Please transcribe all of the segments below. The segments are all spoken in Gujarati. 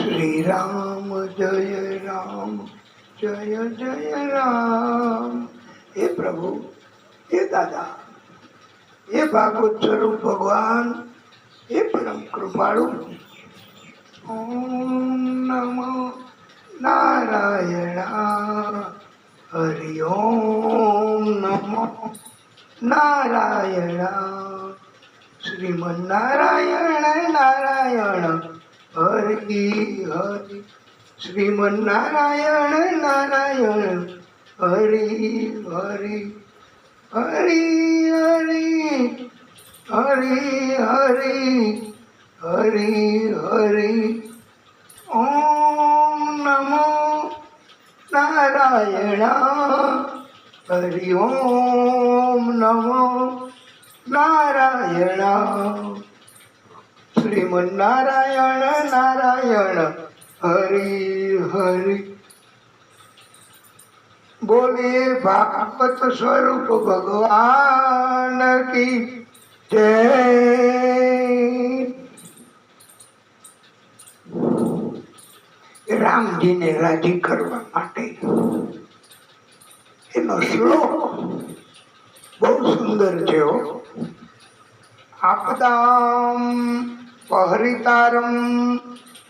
શ્રી રામ જય રામ જય જય રામ. હે પ્રભુ, હે દાદા, હે ભાગવત સ્વરૂપ ભગવાન, હે પરમ કૃપાળુ. ઓમ નમો નારાયણ. હરિ ઓમ નમો નારાયણ. શ્રીમન નારાયણ નારાયણ હરિ હરિ. શ્રીમન નારાયણ નારાયણ હરિ હરિ. હરિ હરિ હરિ હરિ હરિ હરિ. ઓમ નમો નારાયણ. હરિ ઓમ નમો નારાયણ. શ્રીમન નારાયણ નારાયણ હરિ હરિ. બોલીએ ભાગવત સ્વરૂપ ભગવાન કી જય. રામજીને રાજી કરવા માટે એનો શ્લોક બહુ સુંદર છે. આપદામ પહરિતારમ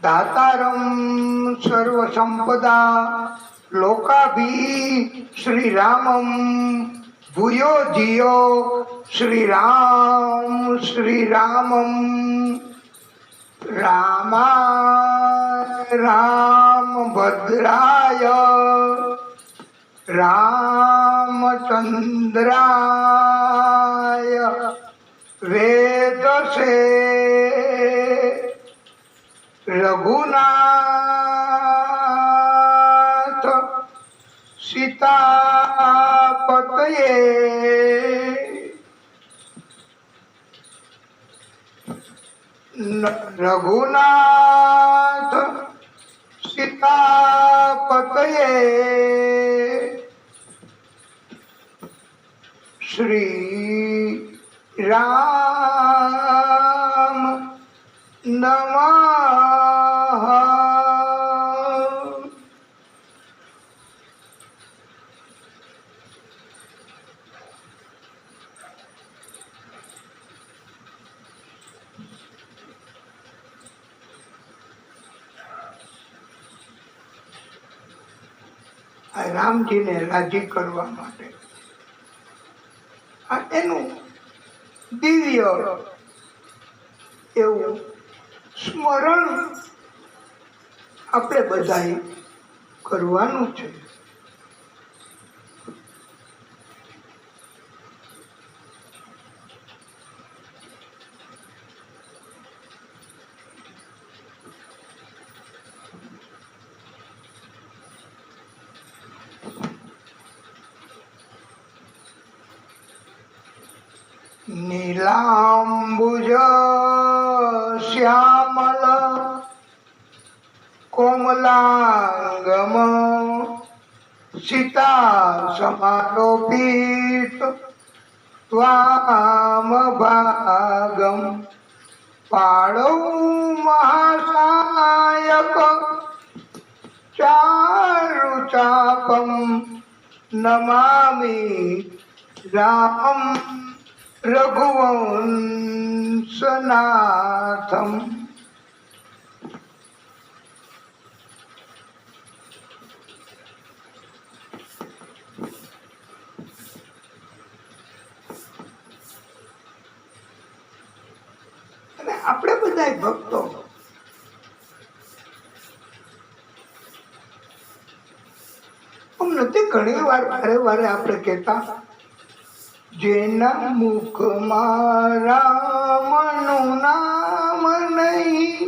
દાતારમ સર્વ સંપદા લોકાભી શ્રી રામમ ભૂયો જીયો શ્રી રામમ. રામાય રામ ભદ્રાય રામચંદ્રાય વેદસે રઘુનાથ સીતાપતયે. રઘુનાથ સીતાપતયે. શ્રી રામ નમઃ. રામજીને રાજી કરવા માટે એનું દિવ્ય એવું સ્મરણ આપણે બધાએ કરવાનું છે. નીલાંબુજ શ્યામલ કોમલાંગમ સીતા સમારોપિત ત્વામ ભાગમ. પાળૌ મહાસાયક ચારુચાપમ નમામિ રામ રઘુવંશનાથમ. અને આપણે બધા ભક્તો નથી ઘણી વાર વારે વારે આપણે કહેતા, જેના મુખમાં રામનું નામ નહીં,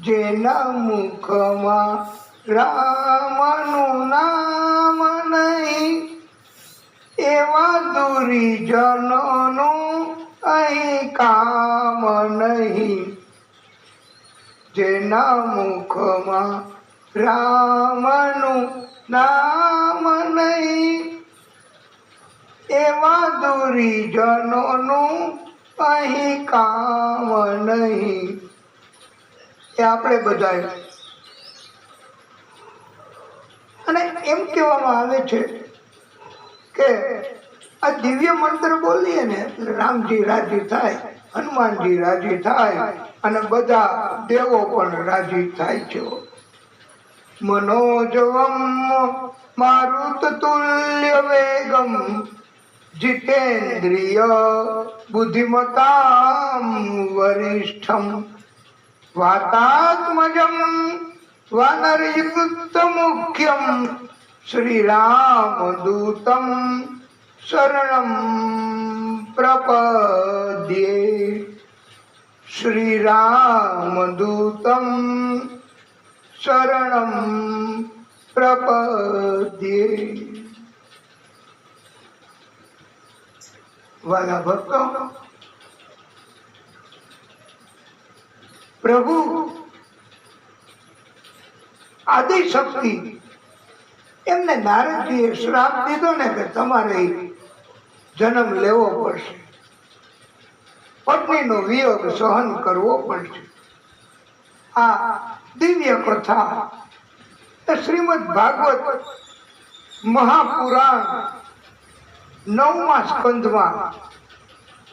જેના મુખમાં રામનું નામ નહીં, એવા દુરીજનોનું અહીં કામ નહીં. જેના મુખમાં રામનું નામ નહીં, એવા દુરીજનોનું અહીં કામ નહીં. એ આપણે બધા. અને એમ કહેવામાં આવે છે કે આ દિવ્ય મંત્ર બોલીએ ને રામજી રાજી થાય, હનુમાનજી રાજી થાય અને બધા દેવો પણ રાજી થાય છે. મનોજવમ મારુત તુલ્ય વેગમ જીતેન્દ્રિય બુદ્ધિમતામ વરિષ્ઠમ વાતાત્મજમ વાનરયુક્ત મુખ્યમ શ્રી રામ દૂતમ શરણમ પ્રપદ્યે. શ્રી રામ દૂતમ શરણમ પ્રપદ્યે. વાલા ભક્તો, પ્રભુ આદિશક્તિ એમને નારદજીએ શ્રાપ દીધો ને કે તમારે જન્મ લેવો પડશે, પત્નીનો વિયોગ સહન કરવો પડશે. આ દિવ્ય કથા શ્રીમદ ભાગવત મહાપુરાણ 9મા સ્કંધમાં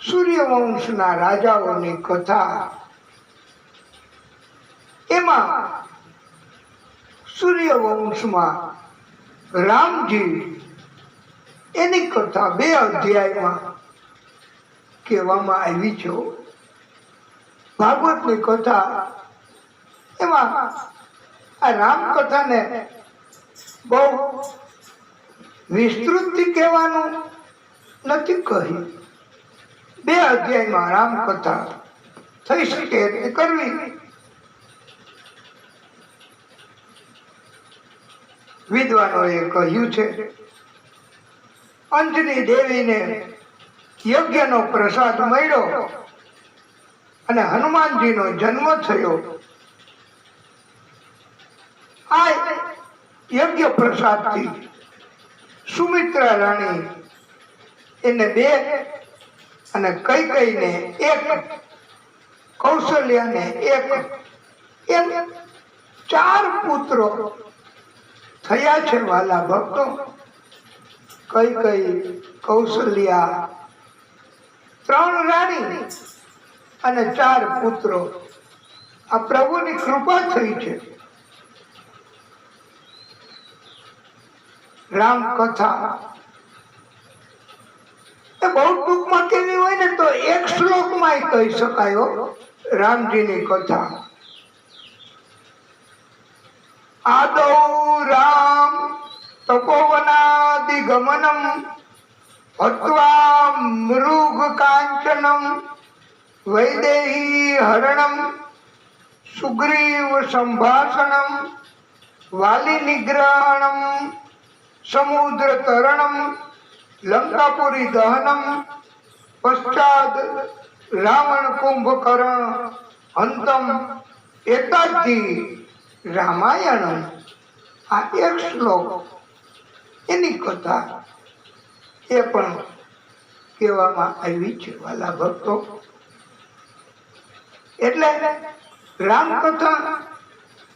સૂર્યવંશના રાજાઓની કથા. એમાં સૂર્યવંશમાં રામજી એની કથા 2 અધ્યાયમાં કહેવામાં આવી છે. ભાગવતની કથા એમાં આ રામકથાને બહુ વિસ્તૃતથી કહેવાનું નથી કહ્યું. 2 અધ્યાયમાં રામકથા થઈ શકે એટલે કરવી. વિદ્વાનોએ કહ્યું છે અંજની દેવીને યજ્ઞનો પ્રસાદ મળ્યો અને હનુમાનજીનો જન્મ થયો. આ યજ્ઞ પ્રસાદથી સુમિત્રા રાણી એને 2 અને કૈકેયીને 1, કૌશલ્યાને 1, એમ 4 પુત્રો થયા છે. વાલા ભક્તો, કૈકેયી, કૌશલ્યા, 3 રાણી અને 4 પુત્રો. આ પ્રભુની કૃપા થઈ છે. રામ કથા એ બહુ ટૂંકમાં કેવી હોય ને તો 1 શ્લોકમાં કહી શકાય. રામજીની કથા. આદૌ રામ તપોવનાદિગમનમ હત્વા મૃગ કાંચનમ વૈદેહી હરણમ સુગ્રીવ સંભાષણમ વાલી નિગ્રહણમ સમુદ્ર તરણમ લંકાપુરી દહનમ પશ્ચાદ રાવણ કુંભકર્ણ હંતમ એતાજી રામાયણ. આ 1 શ્લોક એની કથા એ પણ કહેવામાં આવી છે. વાલા ભક્તો, એટલે રામકથા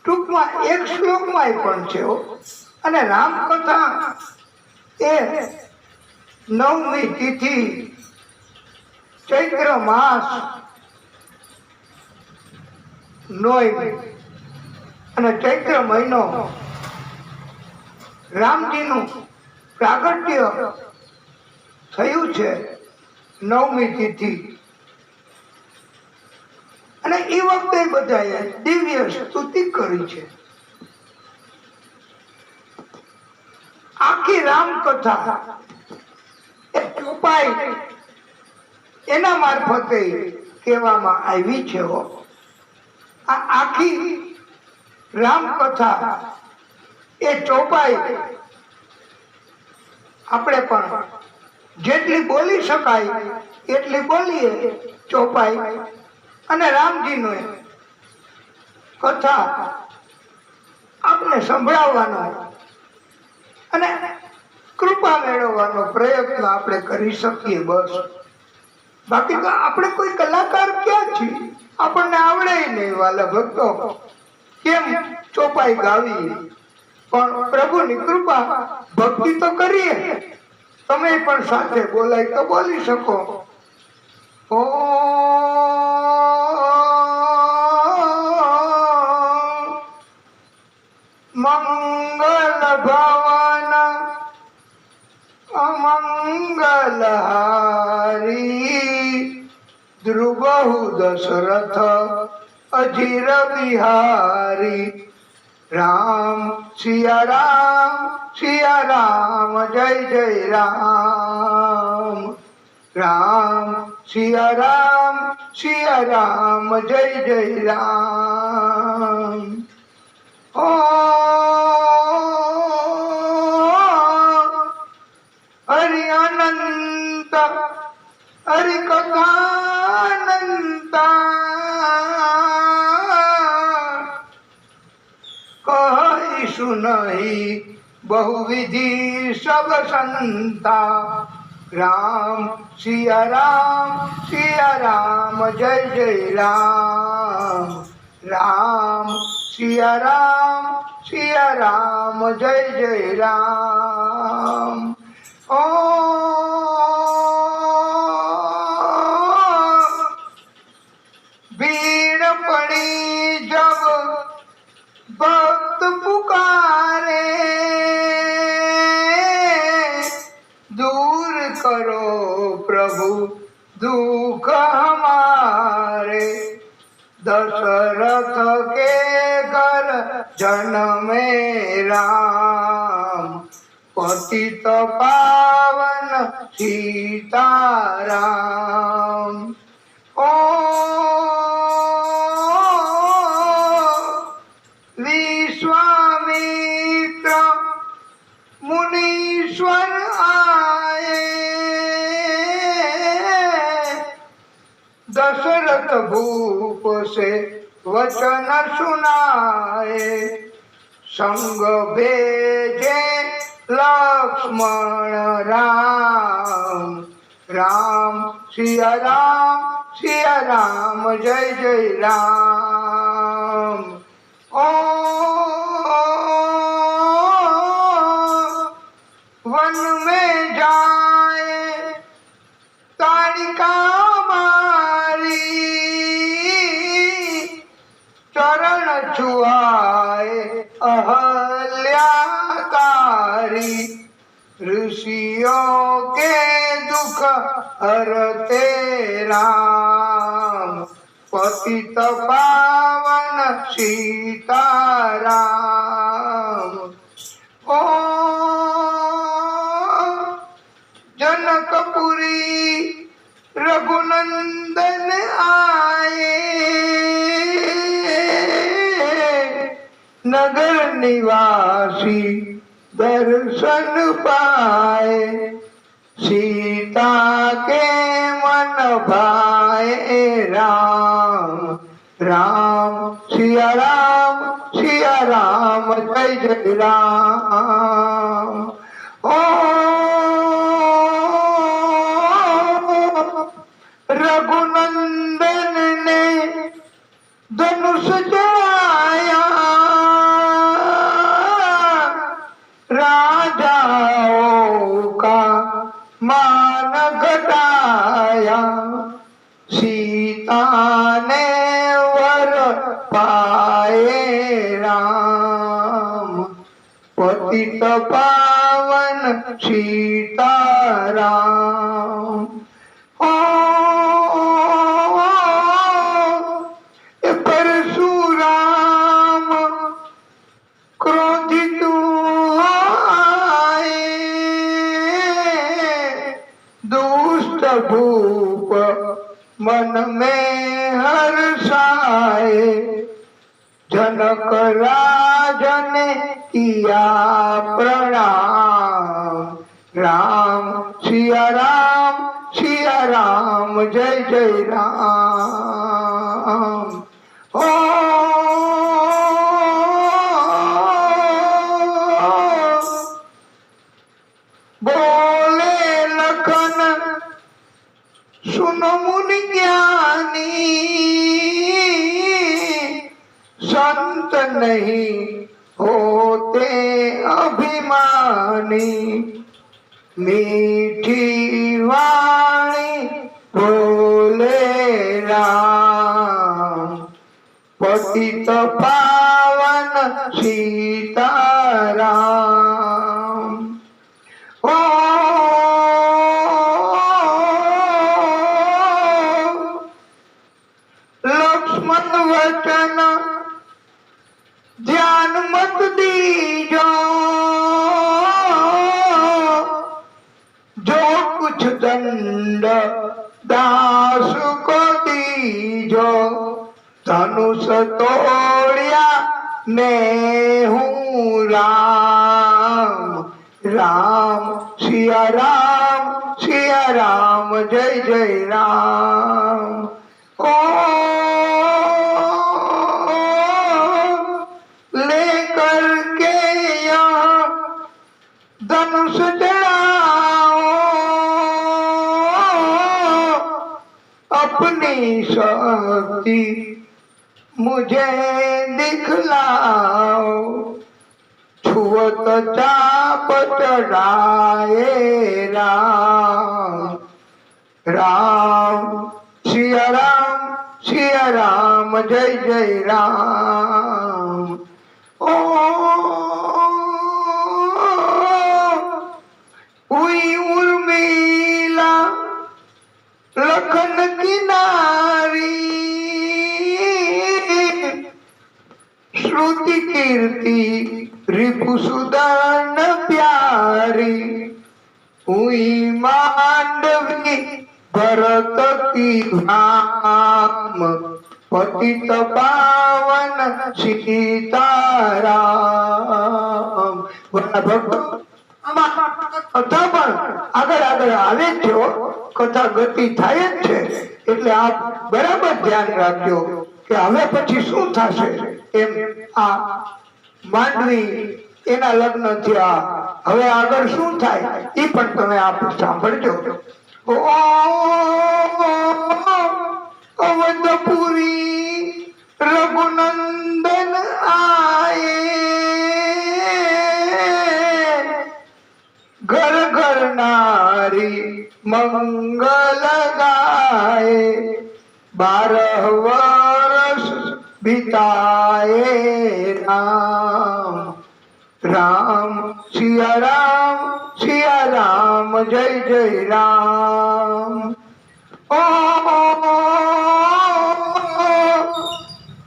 ટૂંકમાં 1 શ્લોકમાં પણ છે. અને રામકથા એ 9મી તિથિ ચૈત્ર માસ 9 અને ચૈત્ર મહિનો રામજીનું પ્રાગટ્ય થયું છે 9મી તિથિ. અને એ વખતે બધાએ દિવ્ય સ્તુતિ કરી છે. આખી રામકથા ઉપાય એના મારફતે કહેવામાં આવી છે. આ આખી રામકથા એ ચોપાઈ આપણે પણ જેટલી બોલી શકાય એટલી બોલીએ ચોપાઈ. અને રામજીનો કથા આપણે સંભળાવવાનો અને કૃપા મેળવવાનો પ્રયત્ન આપણે કરી શકીએ. બસ બાકી તો આપણે કોઈ કલાકાર ક્યાં છીએ? આપણને આવડે નહીં વાલા ભક્તો, કેમ ચોપાઈ ગાવી? પણ પ્રભુની કૃપા, ભક્તિ તો કરીએ. તમે પણ સાથે બોલાય તો બોલી શકો. ઓ મંગલ ભવન અમંગલહારી ધ્રુવહુ દશરથ અજીર બિહારી. રામ સિયા રામ જય જય રામ. રામ સિયા રામ જય જય રામ. ઓ હરિ અનંત હરિ કથાનંત કહીશું નહીં બહુવિધિ સબ સંતા. રામ સિયા રામ જય જય રામ. રામ સિયા રામ જય જય રામ. ઓ ભીડ પડી જબ ભક્ત પુકારે, दूर करो प्रभु दुख हमारे. दशरथ के घर जन्मे राम, पतित पावन सीताराम. ओ विश्वामित्र मुनीश्वर आए, दशरथ भूप से वचन सुनाए. संग भेजे लक्ष्मण राम. राम सिया राम जय जय राम. ओ वन में जाए ताड़िका मारी, चरण छुआए अहल्याकारी. ऋषियों के दुख हरते राम, पतित पावन सीताराम. ओ जनकपुरी रघुनंदन आए, नगर निवासी दर्शन पाए. सीता के मन भाए राम. राम सिया राम जय जय राम. ओ रघुनंदन ने धनुष जलाया, राजाओं का मान घटाया. सीता ने वर पाए राम, पतित पावन सीताराम. परशुराम क्रोधित आए, दुष्ट भूप मन में हर्षाए. जनक राजन किया प्रणाम. राम सिया राम जय जय राम. ओ बोले लखन सुनो संत नहीं होते अभिमानी, मीठी वाणी बोले राम, पतित पावन सीताराम। ओ लक्ष्मण वचन ध्यान मत दीजो, जो कुछ दंड दास को दीजो, धनुष तोड़िया मैं हूँ राम, राम सिया राम जय जय राम। ओ लेकर के यहाँ धनुष चढ़ाओ, अपनी शक्ति मुझे दिखलाओ, छुअत चाप चढ़ाए राम, राम सिया राम जय जय राम। ओ हुई उर्मिला लखन की नारी, श्रुति कीर्ति रिपुसुदन प्यारी, हुई मांडवी भरत की धाम, पतित पावन सीताराम। कथा પણ આગળ આગળ આવે છે, કથા ગતિ થાય જ છે, એટલે આપ બરાબર ધ્યાન રાખજો કે હવે પછી શું થશે। એમ આ માંડવી એના લગ્ન થયા, હવે આગળ શું થાય એ પણ તમે આપ સાંભળજો। ओ अवधपुरी रघुनंदन आए, घर घर नारी मंगल गाए, 12 वर्ष बिताए राम, राम सिया राम जय जय राम। ओ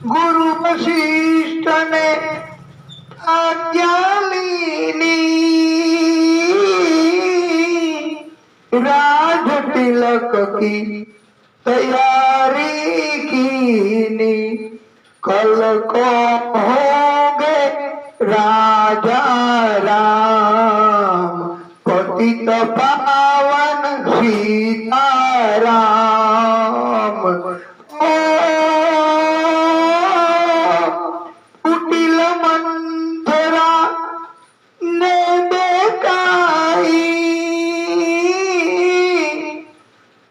गुरु वशिष्ठ ने आज्ञा लीनी, राज तिलक की तैयारी कीनी, कल को होंगे राजा राम, पतित पावन सीताराम। ओ कुटिल मंथरा ने देखाई,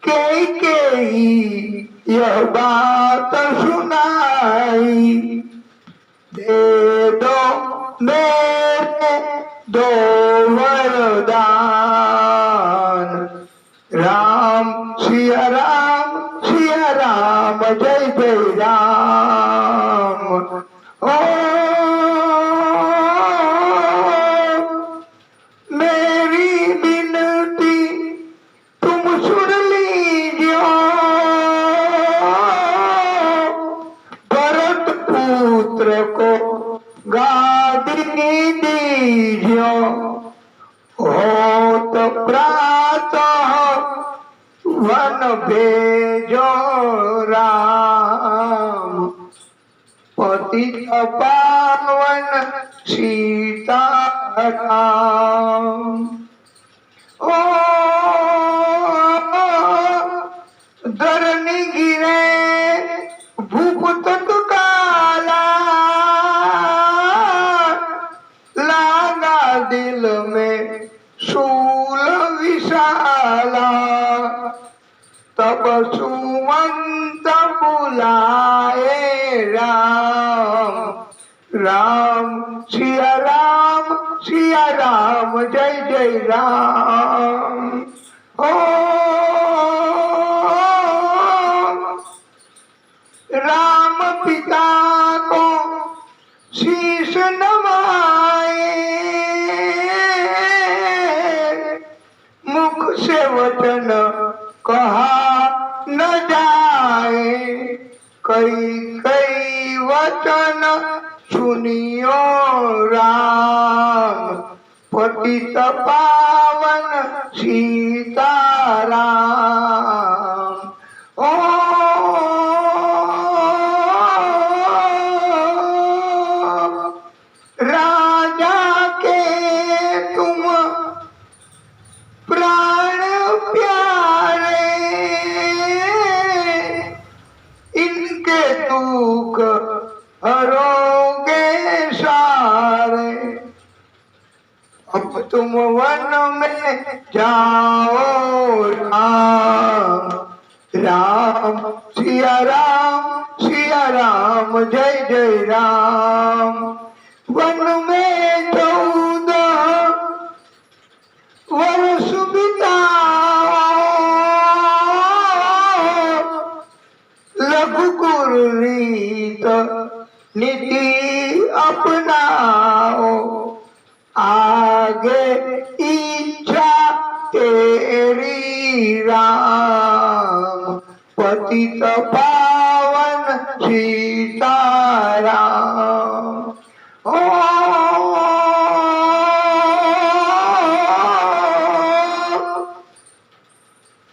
कई यह बात सुनाई, दे दो मेरे 2 वरदान, राम सिया राम जय जय राम। ओ मेरी विनती तुम सुन लीजिए, भरत पुत्र को गादी दीजिए, होत प्रातः वन भेजो राम, पतित पावन सीताराम। ओ धरनी गिरे भूप तत्काला, लागा दिल में शूल विशाला, तब सुमंत बुलाए राम, राम सिया राम जय जय राम। ओ राम पिता को शीश नवाए, मुख से वचन कहा न जाए, कई कई वचन सुनियो राम, पतित पावन सीताराम। ओ राजा के तुम प्राण प्यारे, इनके दुख हरोगे सारे। अब तुम वन में जाओ राम, राम सिया राम जय जय राम। वन में 14 वर्ष बिताओ, रघुकुल रीत नीति अपनाओ, आगे इच्छा तेरी राम, पतित पावन सीताराम। ओ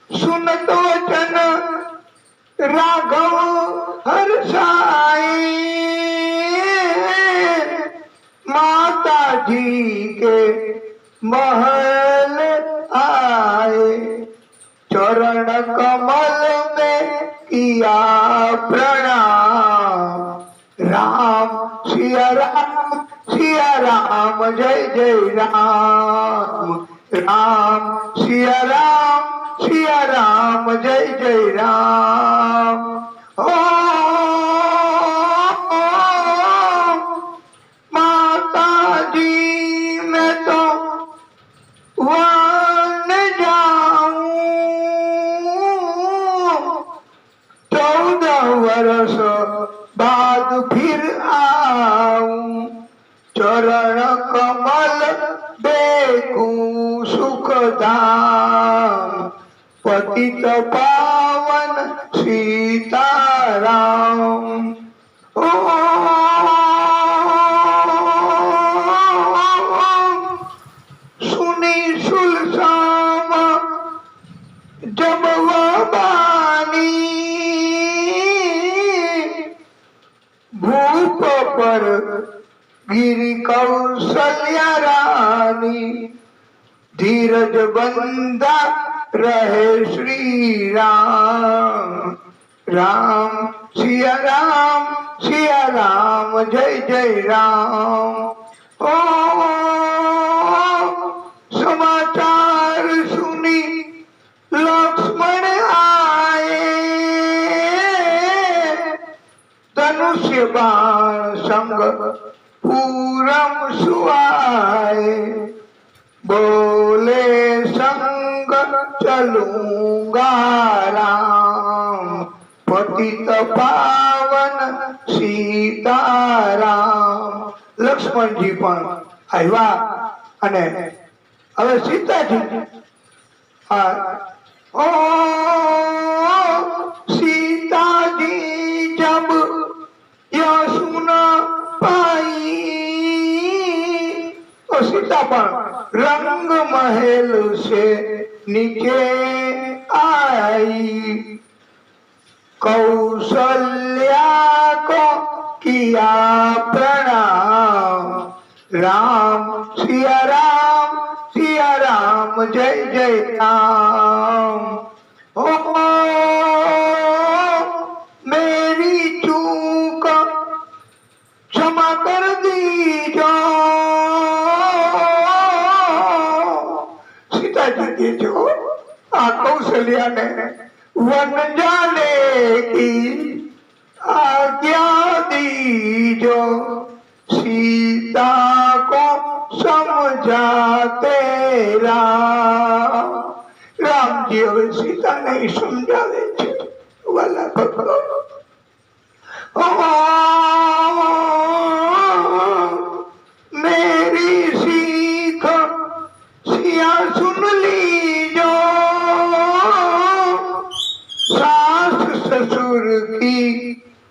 सुनत वचन राघव हर्षाए, माता जी के महल आए, चरण कमल में किया प्रणाम। राम सिया राम जय जय राम, राम सिया राम जय जय राम। ओ माता जी मैं तो वन जाऊं, 14 वर्ष बाद फिर आऊं, चरण कमल देखूं सुख धाम, पतित पावन सीताराम। ओ सुनी सुलसाम जब वह बानी, भूप पर गिरी कौशल्या रानी, धीरज बंदा रहे श्री राम, राम सिया राम जय जय राम। ओ समाचार सुनी लक्ष्मण आए, धनुष्य बाण संग पूरम सुआए, बोले संग चलूंगा राम, पतित पावन सीताराम। लक्ष्मण जी पण આવ્યા અને હવે સીતાજી ओ सीताजी जब यह सुन पाई, और सीता पण रंग महल से नीचे आई, कौशल्या को किया प्रणाम, राम सिया राम जय जय राम। ओ मेरी चूक क्षमा कर दीजो, सीताजी की जो कौशल्या ने वन जाने की आज्ञा दीजो, सीता को समझाते राम। रामजी હવે સીતાને સમજાવે છે વાલા ભક્તો, मेरी सीख सिया सुन लीजो, सास ससुर की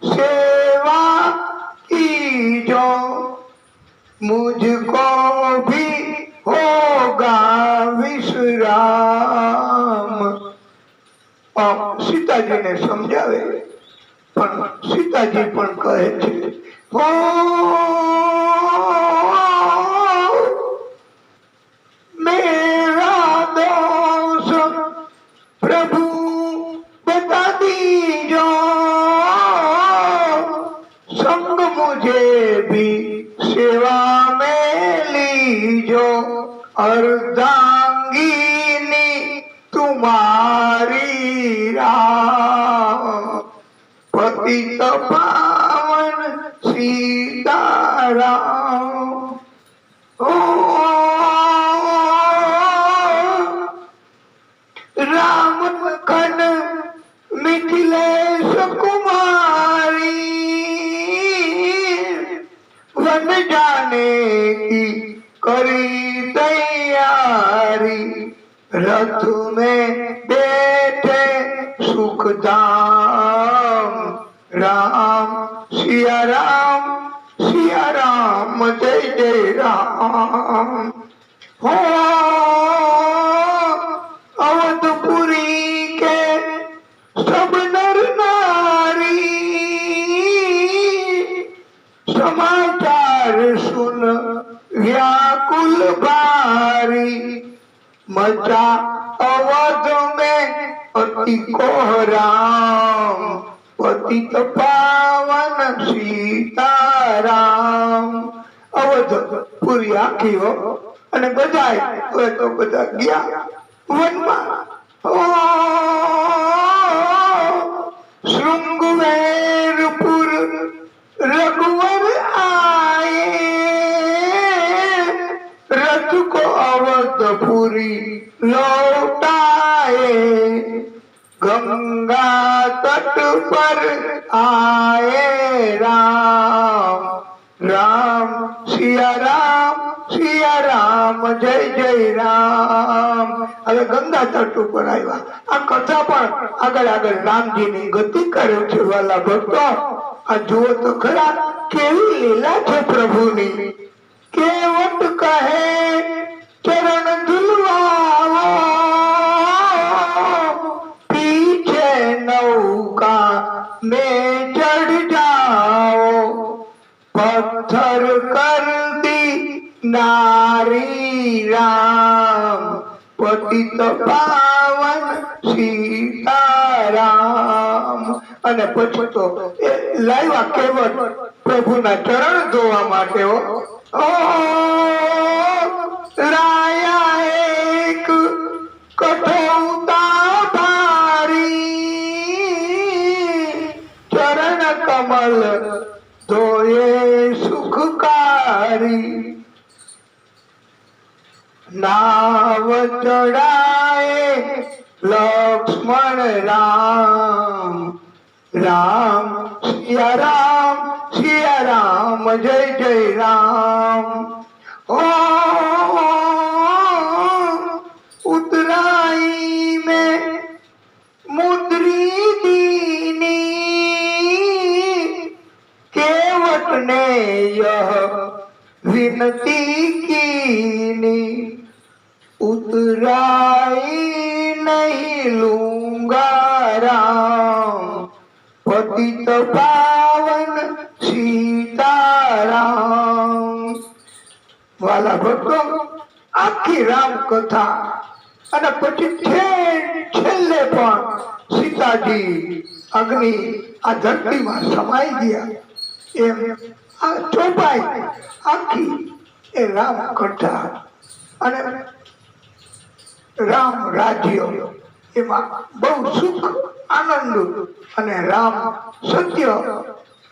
सेवा कीजो, मुझको भी होगा विश्राम। सीताजीने समझावे પણ સીતાજી પણ કહે છે, હો मेरा दोष प्रभु बता दीजो, संग मुझे भी सेवा में लीजो, अर्धांगिनी तुम्हारी राम, पतित पावन सीताराम। ओ राम लखन मिथिलेश कुमारी, वन जाने की करी तैयारी, रथ में बैठे सुखधाम, राम सिया राम जय जय राम। हो अवधपुरी के सब नर नारी, समाचार सुन व्याकुल भारी, मचा अवध में अति कोहराम, पतित पावन सीताराम। अवधपुरी आखी हो અને બધાય હવે તો બધા ગયા વનમાં। श्रृंगवेरपुर रघुवर आए, रथ को अवधपुरी लौटाए, गंगा तट पर आए राम, राम सिया राम जय जय राम। હવે ગંગા તટ ઉપર આવ્યા। આ કથા પણ આગળ આગળ રામજીની ગતિ કરે છે વાલા ભક્તો। આ જુઓ તો ખરા કેવી લીલા છે પ્રભુની। કેવટ કહે ચરણ ધુલવાવો, પીછે નૌકા में चढ़ जाओ, पत्थर कर दी नारी राम, पतित पावन सीताराम। અને પછી તો લાવ્યા કેવટ પ્રભુના ચરણ ધોવા માટે। ઓ રાયા એક કઠોતા ભારી, ચરણ કમલ ધોયે સુખकारी, नाव चढ़ाए लक्ष्मण राम, राम सिया राम जय जय राम। ओ उतराई में मुद्री दीनी, केवट ने यह विनती कीनी, उतराई नहीं लूंगा राम, पतित पावन सीताराम। वाला भक्तो आखी राम कथा અને પછી છેલ્લે પણ સીતાજી અગ્નિ આ ધરતીમાં સમાઈ ગયા। એમ આ ચોપાઈ આખી એ રામ કથા અને રામ રાજ્ય એમાં બહુ સુખ આનંદ અને રામ સત્ય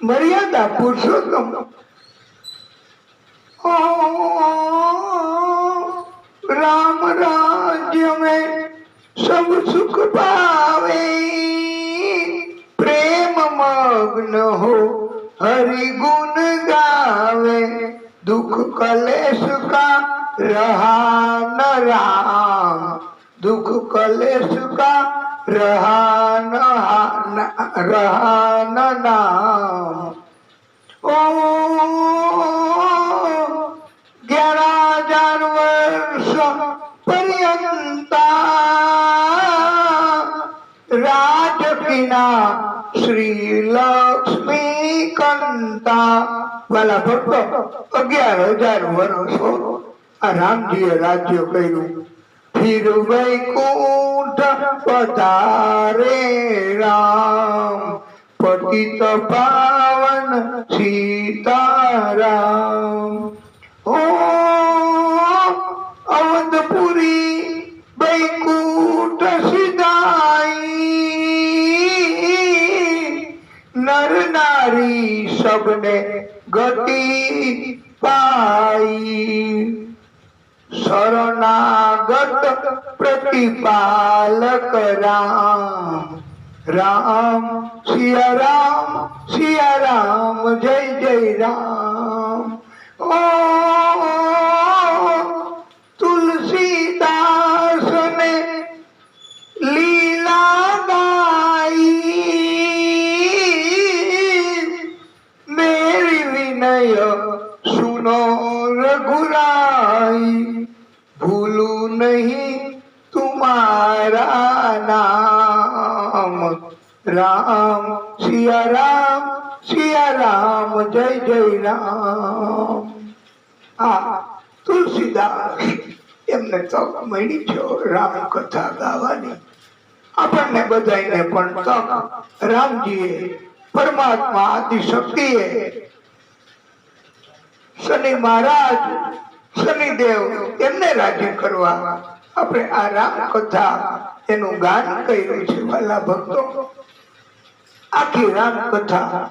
મર્યાદા પુરુષોત્તમ। ઓ ओ राम राज्य में सब सुख पावे, प्रेम मग्न हो हरि गुण गावे, दुख कलेश का रहा न राम, दुख कलेश का रहा न नाम। ओ 11,000 वर्ष पर्यंता राजकिना श्री लक्ष्मी कंता। वाला भक्तो 11,000 વર્ષો આ રામજીએ રાજ્ય કર્યું। फिर वैकुंठ पधारे राम, पतित पावन सीताराम। ओ अवधपुरी वैकुंठ सिधाई, नर नारी सबने गति पाई, शरणागत प्रतिपालक राम। राम सिया राम जय जय राम। ओ तुलसीदास ने लीला गाई, मेरी विनय सुनो रघुराई, भूलू नहीं तुम्हारा नाम। राम सिया राम जय जय राम। आ तुलसीदास એમને તક મળી છે રામ કથા ગાવાની। આપણને બધાને પણ તક રામજીએ પરમાત્મા આદિશક્તિએ શનિ મહારાજ શનિદેવ એમને રાજ્ય કરવા આપણે આ રામ કથા એનું ગાન કર્યું છે। વાલા ભક્તો આખી રામ કથા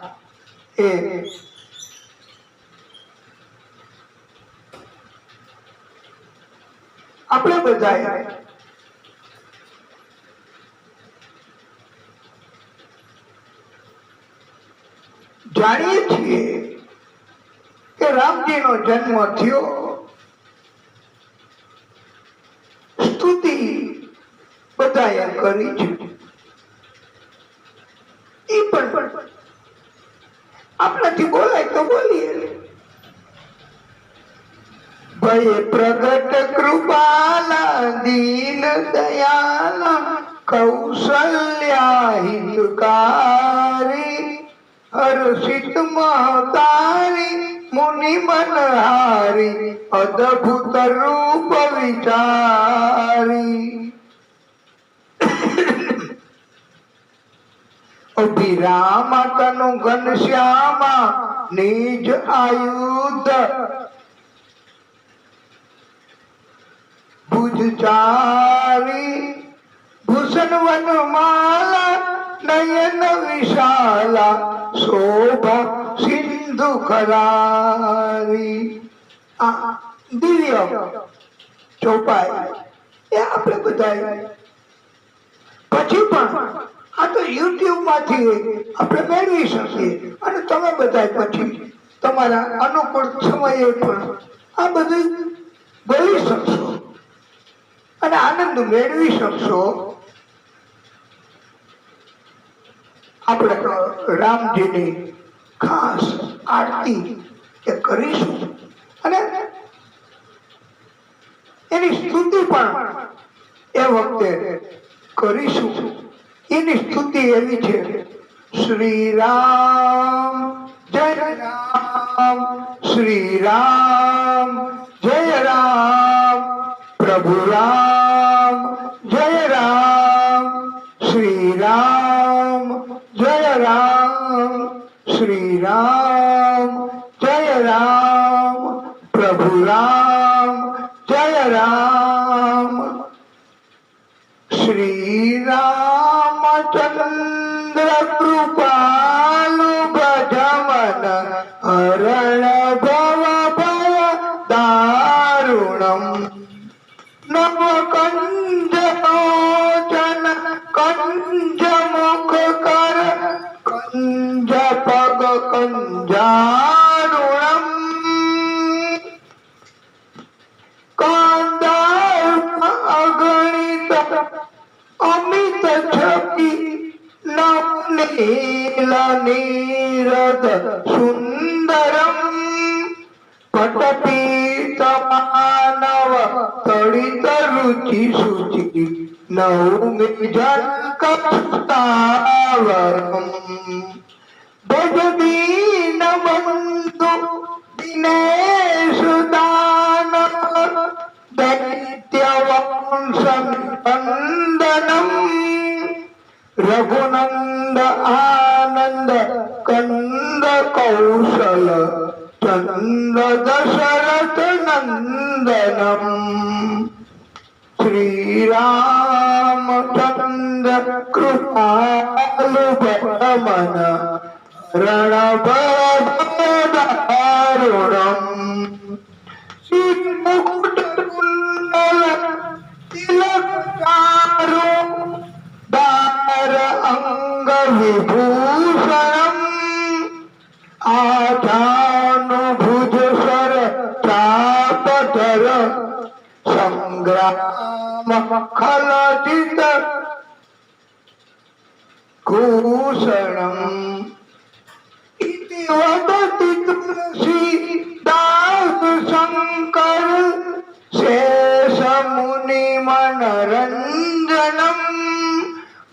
એ આપણે બધા જાણીએ છીએ કે રામજીનો જન્મ થયો, સ્તુતિ બધાએ કરી છે। એ પણ આપણાથી બોલાય તો બોલીએ। ભય પ્રગટ કૃપાલા દીન દયાલા કૌશલ્યા હિતકારી, हर्षित महतारी मुनि मनहारी, अद्भुत रूप विचारी। अभिरामा तनु घनश्यामा निज आयुध, भुजचारी भूषण वनमाला नयन विशाला, शोभा सिंधु करारी। आ दिव्य चौपाई એ આપણે બધા પછી પણ આ તો યુટ્યુબ માંથી આપણે મેળવી શકીએ અને તમે બધા પછી તમારા અનુકૂળ સમયે પણ આ બધું બોલી શકશો અને આનંદ મેળવી શકશો। આપણે રામજીની ખાસ આરતી એ કરીશું અને એની સ્તુતિ પણ એ વખતે કરીશું। એની સ્તુતિ એવી છે, શ્રી રામ જય રામ, શ્રી રામ જય રામ, પ્રભુ રામ જય રામ, શ્રી રામ जय राम, श्री राम जय राम, प्रभु राम जय राम। श्री रामचंद्र कृपालु भजमन हरण भव भय નવ કંજ લોચન કંજ મુખ કર કંજ પગ કંજારુણમ કાંદાર્થ અગણિત અમિત છકી નવનીલ નીરદ સુંદરમ પટપીત માનવ તડિત રુચિ શુચિ નૌમિ જનકસ્તાવરમ ભજદીન બંધુ દિનેશુ દાન દૈત્યવંશમ વંદનમ રઘુનંદ આનંદ કંદ કૌશલ ચંદ્ર દશરથ નંદનમ શ્રી રામચંદ્ર કૃપાલુ પરમન રણભરદારુણમ શ્રી મુકુટ કુંડલ તિલક ચારુ દાર અંગ વિભૂષણમ આજાનુ ભુજ સર ચાપધર સંગ્રામ ખલજિત ભૂષણમ ઇતિ વદતિ તુલસીદાસ શંકર શેષ મુનિ મનરંજનમ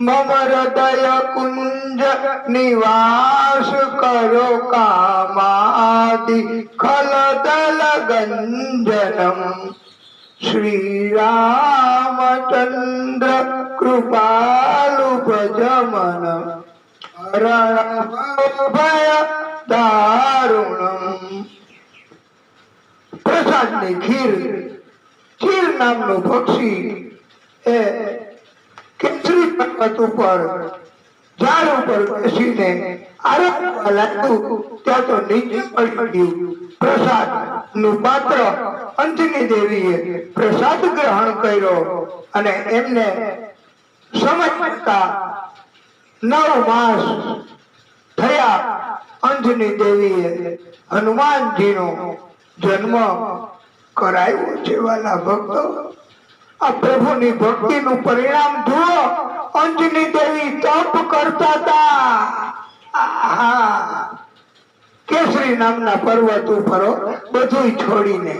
મમ હૃદય કુંજ નિવાસ કરો કામાદિ ખલદલ ગંજનમ શ્રી રામચંદ્ર કૃપાલુ ભજમન રણભય દારુણમ પ્રસાદની ખીર નામનું પક્ષી એ કેસરી પર્વત ઉપર ઝાડ ઉપર બેસીને આરોગવા લાગ્યું ત્યાં તો નીચે પડી ગયું પ્રસાદ નું પાત્ર અંજની દેવીએ પ્રસાદ ગ્રહણ કર્યો અને એમને સમજતા 9 માસ થયા. અંજની દેવીએ હનુમાનજીનો જન્મ કરાવ્યો છે. વાલા ભક્તો, આ પ્રભુની ભક્તિનું પરિણામ જુઓ. અંજની દેવી તપ કરતા હતા કેસરી નામના પર્વત ઉપર બધું છોડીને,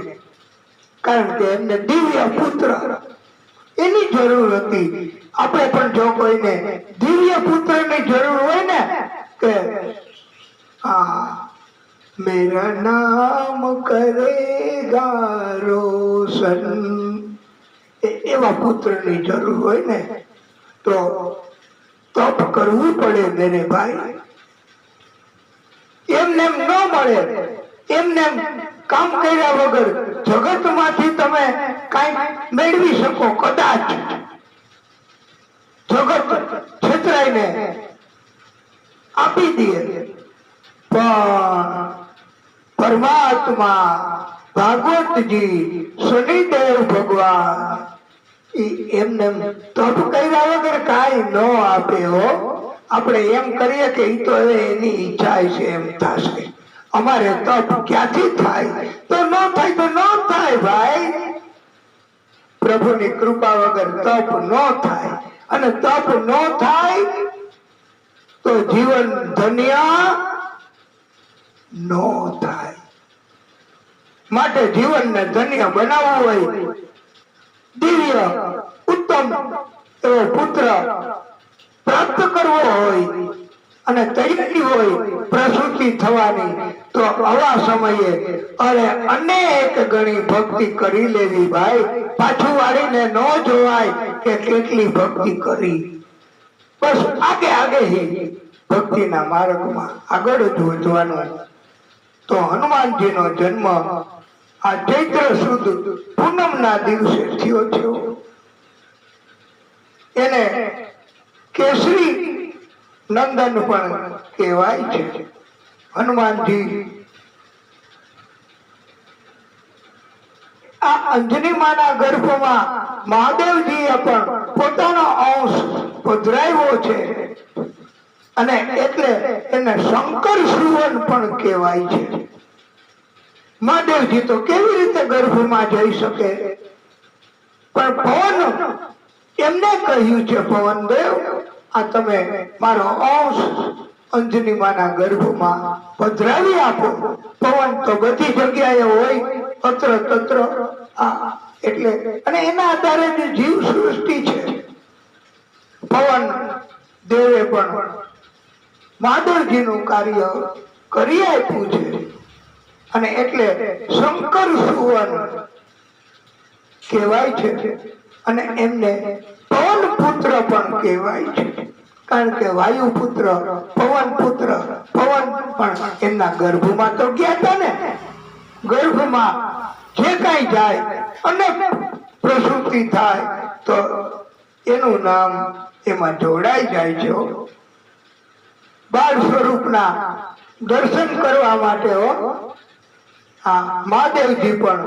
કારણ કે એમને દિવ્ય પુત્ર એની જરૂર હતી. આપણે પણ જો કોઈને દિવ્ય પુત્રની જરૂર હોય ને કે મેરા નામ કરેગા રોશન, એવા પુત્રની જરૂર હોય ને તો તપ કરવું પડે મેરે ભાઈ. એમને ન મળે, એમને કામ કર્યા વગર જગતમાંથી તમે કઈ મેળવી શકો. કદાચ જગત છેતરાઈને આપી દે, પણ પરમાત્મા ભાગવતજી શનિદેવ ભગવાન એમને તપ કર્યા વગર કાઈ ન આપે હો. આપણે એમ કરીએ કે ઈ તો એની ઈચ્છા છે, એમ થશે. અમારે તપ ક્યાંથી થાય? તો ન થાય તો ન થાય ભાઈ. પ્રભુની કૃપા વગર તપ ન થાય, અને તપ ન થાય તો જીવન ધન્ય ન થાય. માટે જીવનને ધન્ય બનાવવું હોય, દિવ્ય ઉત્તમ એવો પુત્ર પ્રાપ્ત કરવો હોય અને તૈયારી હોય પ્રસૂતિ થવાની, તો આવા સમયે અનેક ગણી ભક્તિ કરી લેવી ભાઈ. પાછું વાળીને ન જોવાય કે કેટલી ભક્તિ કરી. બસ આગે આગે ભક્તિના માર્ગમાં આગળ જ વધવાનું. તો હનુમાનજીનો જન્મ આ ચૈત્ર સુદ પૂનમના દિવસે થયો છે. એને કેસરી નંદન પણ કહેવાય છે. હનુમાનજી આ અંજની માના ગર્ભમાં મહાદેવજીએ પણ પોતાનો અંશ પધરાવ્યો છે અને એટલે એને શંકર સુવન પણ કહેવાય છે. મહાદેવજી તો કેવી રીતે ગર્ભમાં જઈ શકે? પણ પવન એમને કહ્યું છે, પવન દેવ આ તમે મારો અંશ અંજની માના ગર્ભમાં પધરાવી આપો. પવન તો બધી જગ્યાએ હોય, અત્ર તત્ર, એટલે અને એના આધારે જે જીવ સૃષ્ટિ છે. પવન દેવે પણ મહાદેવજીનું કાર્ય કરી આપ્યું છે અને એટલે શંકર સુવન કહેવાય છે અને એમને પવન પુત્ર પણ કહેવાય છે. કારણ કે વાયુ પુત્ર, પવન પુત્ર, પવન પણ એમના ગર્ભમાં તો ગયા હતા ને. ગર્ભમાં જે કાંઈ જાય અને પ્રસૂતિ થાય તો એનું નામ એમાં જોડાઈ જાય છે. બાળ સ્વરૂપના દર્શન કરવા માટે મહાદેવજી પણ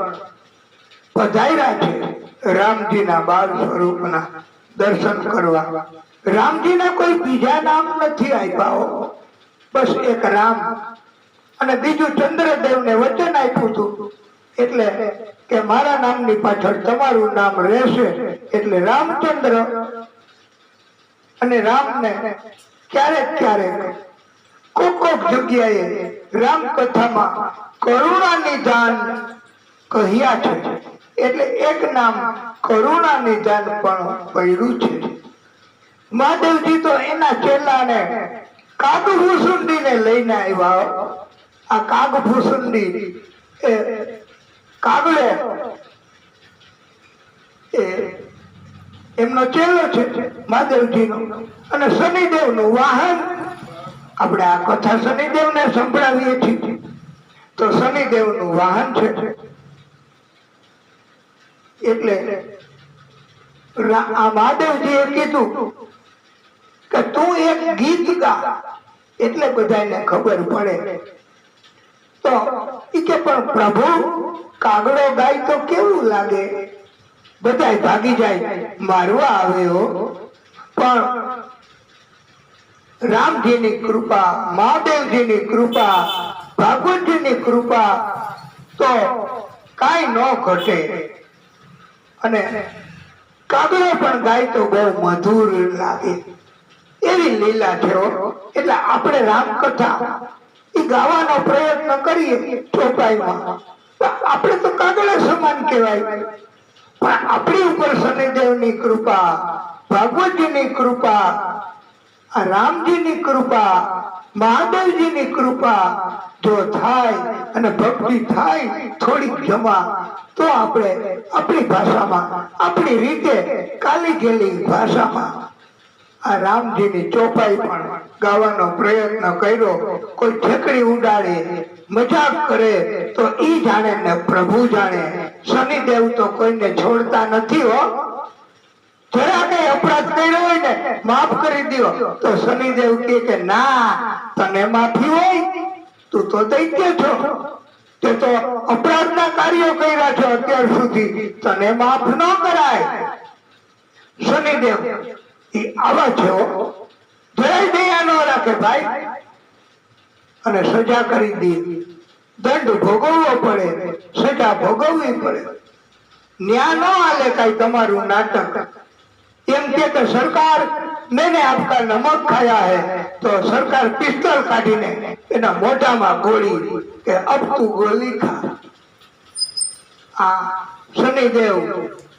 પધાર્યા છે રામજીના બાળ સ્વરૂપના દર્શન કરવા. રામજીના કોઈ બીજા નામ નથી આપ્યા, બસ એક રામ અને બીજું ચંદ્રદેવને વચન આપ્યું હતું એટલે કે મારા નામની પાછળ તમારું નામ રહેશે એટલે રામચંદ્ર. અને રામને ક્યારેક ક્યારેક કોક જગ્યાએ રામ કથામાં કરુણા નિધાન કહ્યા છે એટલે એક નામ કરુણા નિધાન પણ પડ્યું છે. મહાદેવજી તો એના ચેલાને કાગભૂસુંડીને લઈને આવ્યા. આ કાગભૂસુંડી એ કાગડો એ એમનો ચેલો છે મહાદેવજીનો અને શનિદેવનું વાહન. આપણે આ કથા શનિદેવને સંભળાવીએ છીએ તો શનિદેવનું વાહન છે. એટલે આ મહાદેવજીએ કીધું કે તું એક ગીત ગા એટલે બધાને ખબર પડે. તો ઈ કે પણ પ્રભુ કાગડો ગાય તો કેવું લાગે? બધા ભાગી જાય, મારવા આવ્યો. પણ રામજીની કૃપા, મહાદેવજીની કૃપા, ભાગવતજીની કૃપા તો કાંઈ ન ઘટે. અને કાગડો પણ ગાય તો બહુ મધુર લાગે એવી લીલા છે. એટલે આપણે રામકથા એ ગાવાનો પ્રયત્ન કરીએ ચોપાઈમાં, આપણે તો કાગડા સમાન કહેવાય. પણ આપણી ઉપર શનિદેવની કૃપા, ભાગવતજીની કૃપા, રામજીની કૃપા, મહાદેવજીની કૃપા જો થાય અને ભક્તિ થાય થોડીક જમા તો આપણે આપણી ભાષામાં, આપણી રીતે કાલી ગયેલી ભાષામાં આ રામજીની ચોપાઈ પણ ગાવાનો પ્રયત્ન કર્યો. કોઈ ઠેકડી ઉડાડે, મજાક કરે તો ઈ જાણે ને પ્રભુ જાણે. શનિદેવ તો કોઈને છોડતા નથી હો. જરા કઈ અપરાધ કર્યો હોય ને માફ કરી દો તો શનિદેવ કે ના, તને માફી હોય, તું તો દૈત્ય છો, તે તો અપરાધના કાર્યો કર્યા છો અત્યાર સુધી, તને માફ ન કરાય. શનિદેવ આવા છે, જરા દયા ન રાખે ભાઈ અને સજા કરી દે. દંડ ભોગવવો પડે, સજા ભોગવવી પડે. ન્યા ન હાલે કઈ તમારું નાટક. એમ કે સરકાર मैंने आपका नमक खाया है तो सरकार पिस्तौल काढ़ीने एना मोढामां गोળી કે अब तू गोली खा. આ શનિદેવ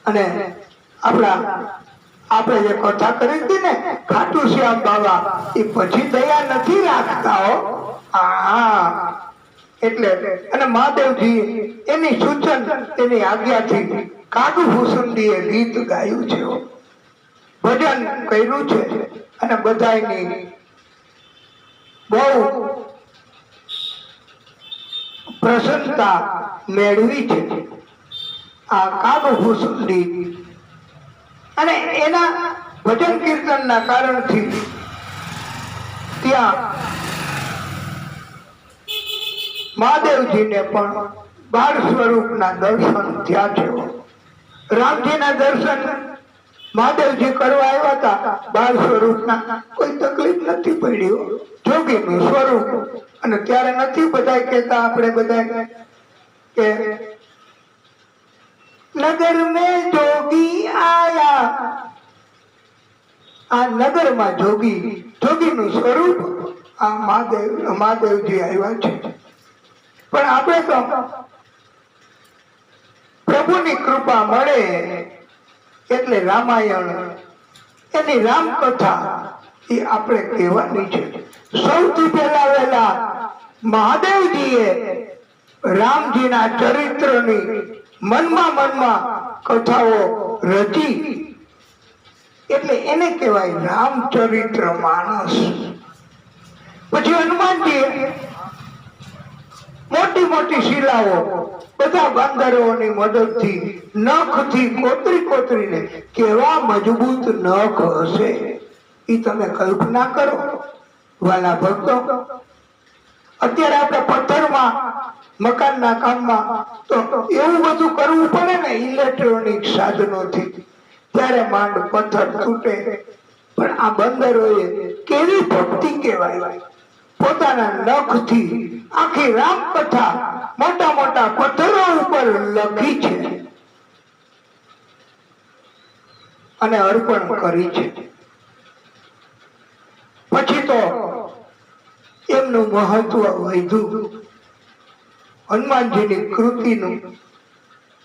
અને આપણે જે કથા કરી હતી ને ખાટુ શ્યામ બાબા, એ પછી દયા નથી રાખતા હો. એટલે અને મહાદેવજી એની સૂચન, એની આજ્ઞાથી કાગભૂસુંડીએ ગીત ગાયું છે, ભજન કર્યું છે અને બધાની બહુ પ્રસન્નતા મેળવી છે આ કાગભૂસુંડી. અને એના ભજન કીર્તનના કારણથી ત્યાં મહાદેવજીને પણ બાળ સ્વરૂપના દર્શન થયા છે. રામજીના દર્શન મહાદેવજી કરવા આવ્યા હતા. બાળ સ્વરૂપના કોઈ તકલીફ નથી પડી. જોગીનું સ્વરૂપ. અને ત્યારે નથી બધા કહેતા, આપણે બધા કે નગર મેં જોગી આયા. આ નગરમાં જોગીનું સ્વરૂપ આ મહાદેવજી આવ્યા છે. પણ આપણે તો પ્રભુની કૃપા મળે એટલે રામાયણ, એની રામકથા એ આપણે કહેવાની છે. સૌથી પહેલા મહાદેવજીએ રામજીના ચરિત્રની મનમાં કથાઓ રચી, એટલે એને કહેવાય રામચરિત્ર માનસ. પછી હનુમાનજીએ મોટી મોટી શિલાઓ બધા બંદરોની મદદથી નખથી કોતરીને કેવા મજબૂત નખ હશે એ તમે કલ્પના કરો વાલા ભક્તો. અત્યારે આપણે પથ્થરમાં મકાનના કામમાં તો એવું બધું કરવું પડે ને ઇલેક્ટ્રોનિક સાધનોથી, ત્યારે માંડ પથ્થર તૂટે. પણ આ બંદરોએ કેવી ભક્તિ કહેવાય, પોતાના નખથી આખી રામકથા મોટા મોટા પથ્થરો ઉપર લખી છે અને અર્પણ કરી છે. પછી તો એમનું મહત્વ વધ્યું. હનુમાનજીની કૃતિનું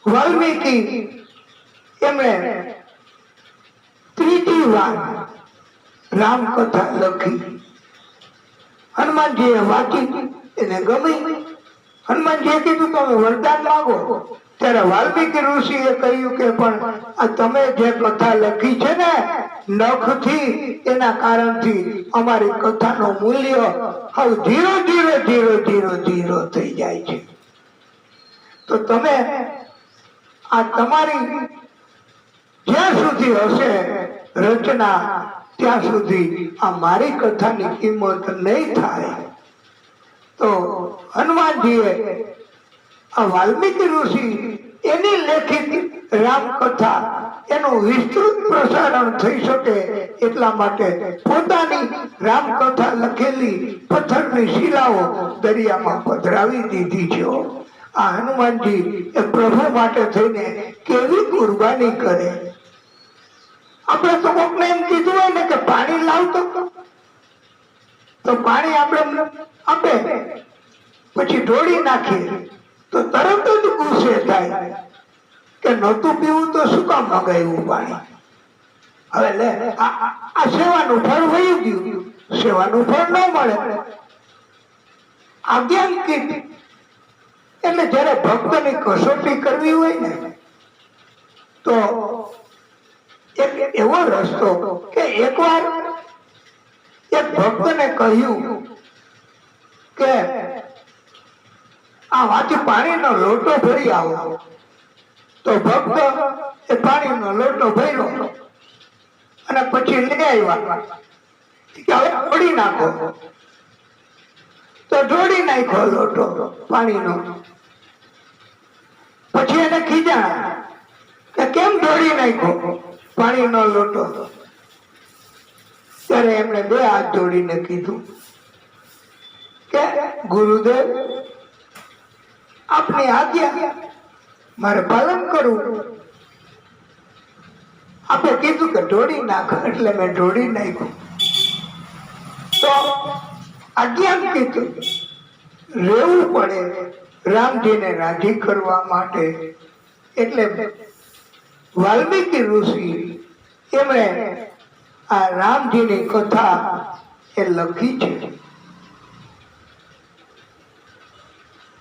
વાલ્મીકી એમણે ત્રીજી વાર રામકથા લખી. હનુમાનજીએ વાંચી, એને ગમી. હનુમાનજીએ કીધું તમે વરદાન માંગો. ત્યારે વાલ્મીકી ઋષિએ કહ્યું કે પણ આ તમે જે કથા લખી છે ને નખથી, એના કારણથી અમારી કથાનું મૂલ્ય હવે 0.00000 થઈ જાય છે. તો તમે આ તમારી જ્યાં સુધી હશે રચના ત્યાં સુધી આ મારી કથાની કિંમત નહીં થાય. તો હનુમાનજીએ આ વાલ્મીકી ઋષિ એની લેખિત રામકથા એનું વિસ્તૃત પ્રસારણ થઈ શકે એટલા માટે પોતાની રામકથા લખેલી પથ્થરની શિલાઓ દરિયામાં પધરાવી દીધી છે. આ હનુમાનજી એ પ્રભુ માટે થઈને કેવી કુરબાની કરે. આપણે તો કોકને એમ કીધું હોય ને કે પાણી લાવતો, તો પાણી આપણે આપે પછી ઢોળી નાખીએ તો તરત જ ગુસ્સે થાય કે નહોતું પીવું તો શું કામ મગાવ્યું પાણી. હવે લે આ સેવાનું ફળ વયું ગયું, સેવાનું ફળ ન મળે. આજ્ઞાંકિત એટલે જયારે ભક્તની કસોટી કરવી હોય ને તો એક એવો રસ્તો કે એકવાર એક ભક્તને કહ્યું કે આ વાંચી પાણીનો લોટો ભરી આવો. તો ભક્ત એ પાણીનો લોટો ભર્યો અને પછી લઈ આવ્યા કે હવે ઢોળી નાખો. તો ઢોળી નાખ્યો લોટો પાણીનો. પછી એને ખીજા કે કેમ ઢોળી નાખ્યો પાણીનો લોટો. ત્યારે એમણે 2 હાથ જોડીને કીધું કે ગુરુદેવ આપની આજ્ઞા મારે પાલન કરવું. આપે કીધું કે ઢોળી નાખ એટલે મેં ઢોળી નાખ્યું. તો આજ્ઞા કીધું રહેવું પડે રામજીને રાજી કરવા માટે. એટલે વાલ્મીકી ઋષિ એમણે આ રામજીની કથા એ લખી છે.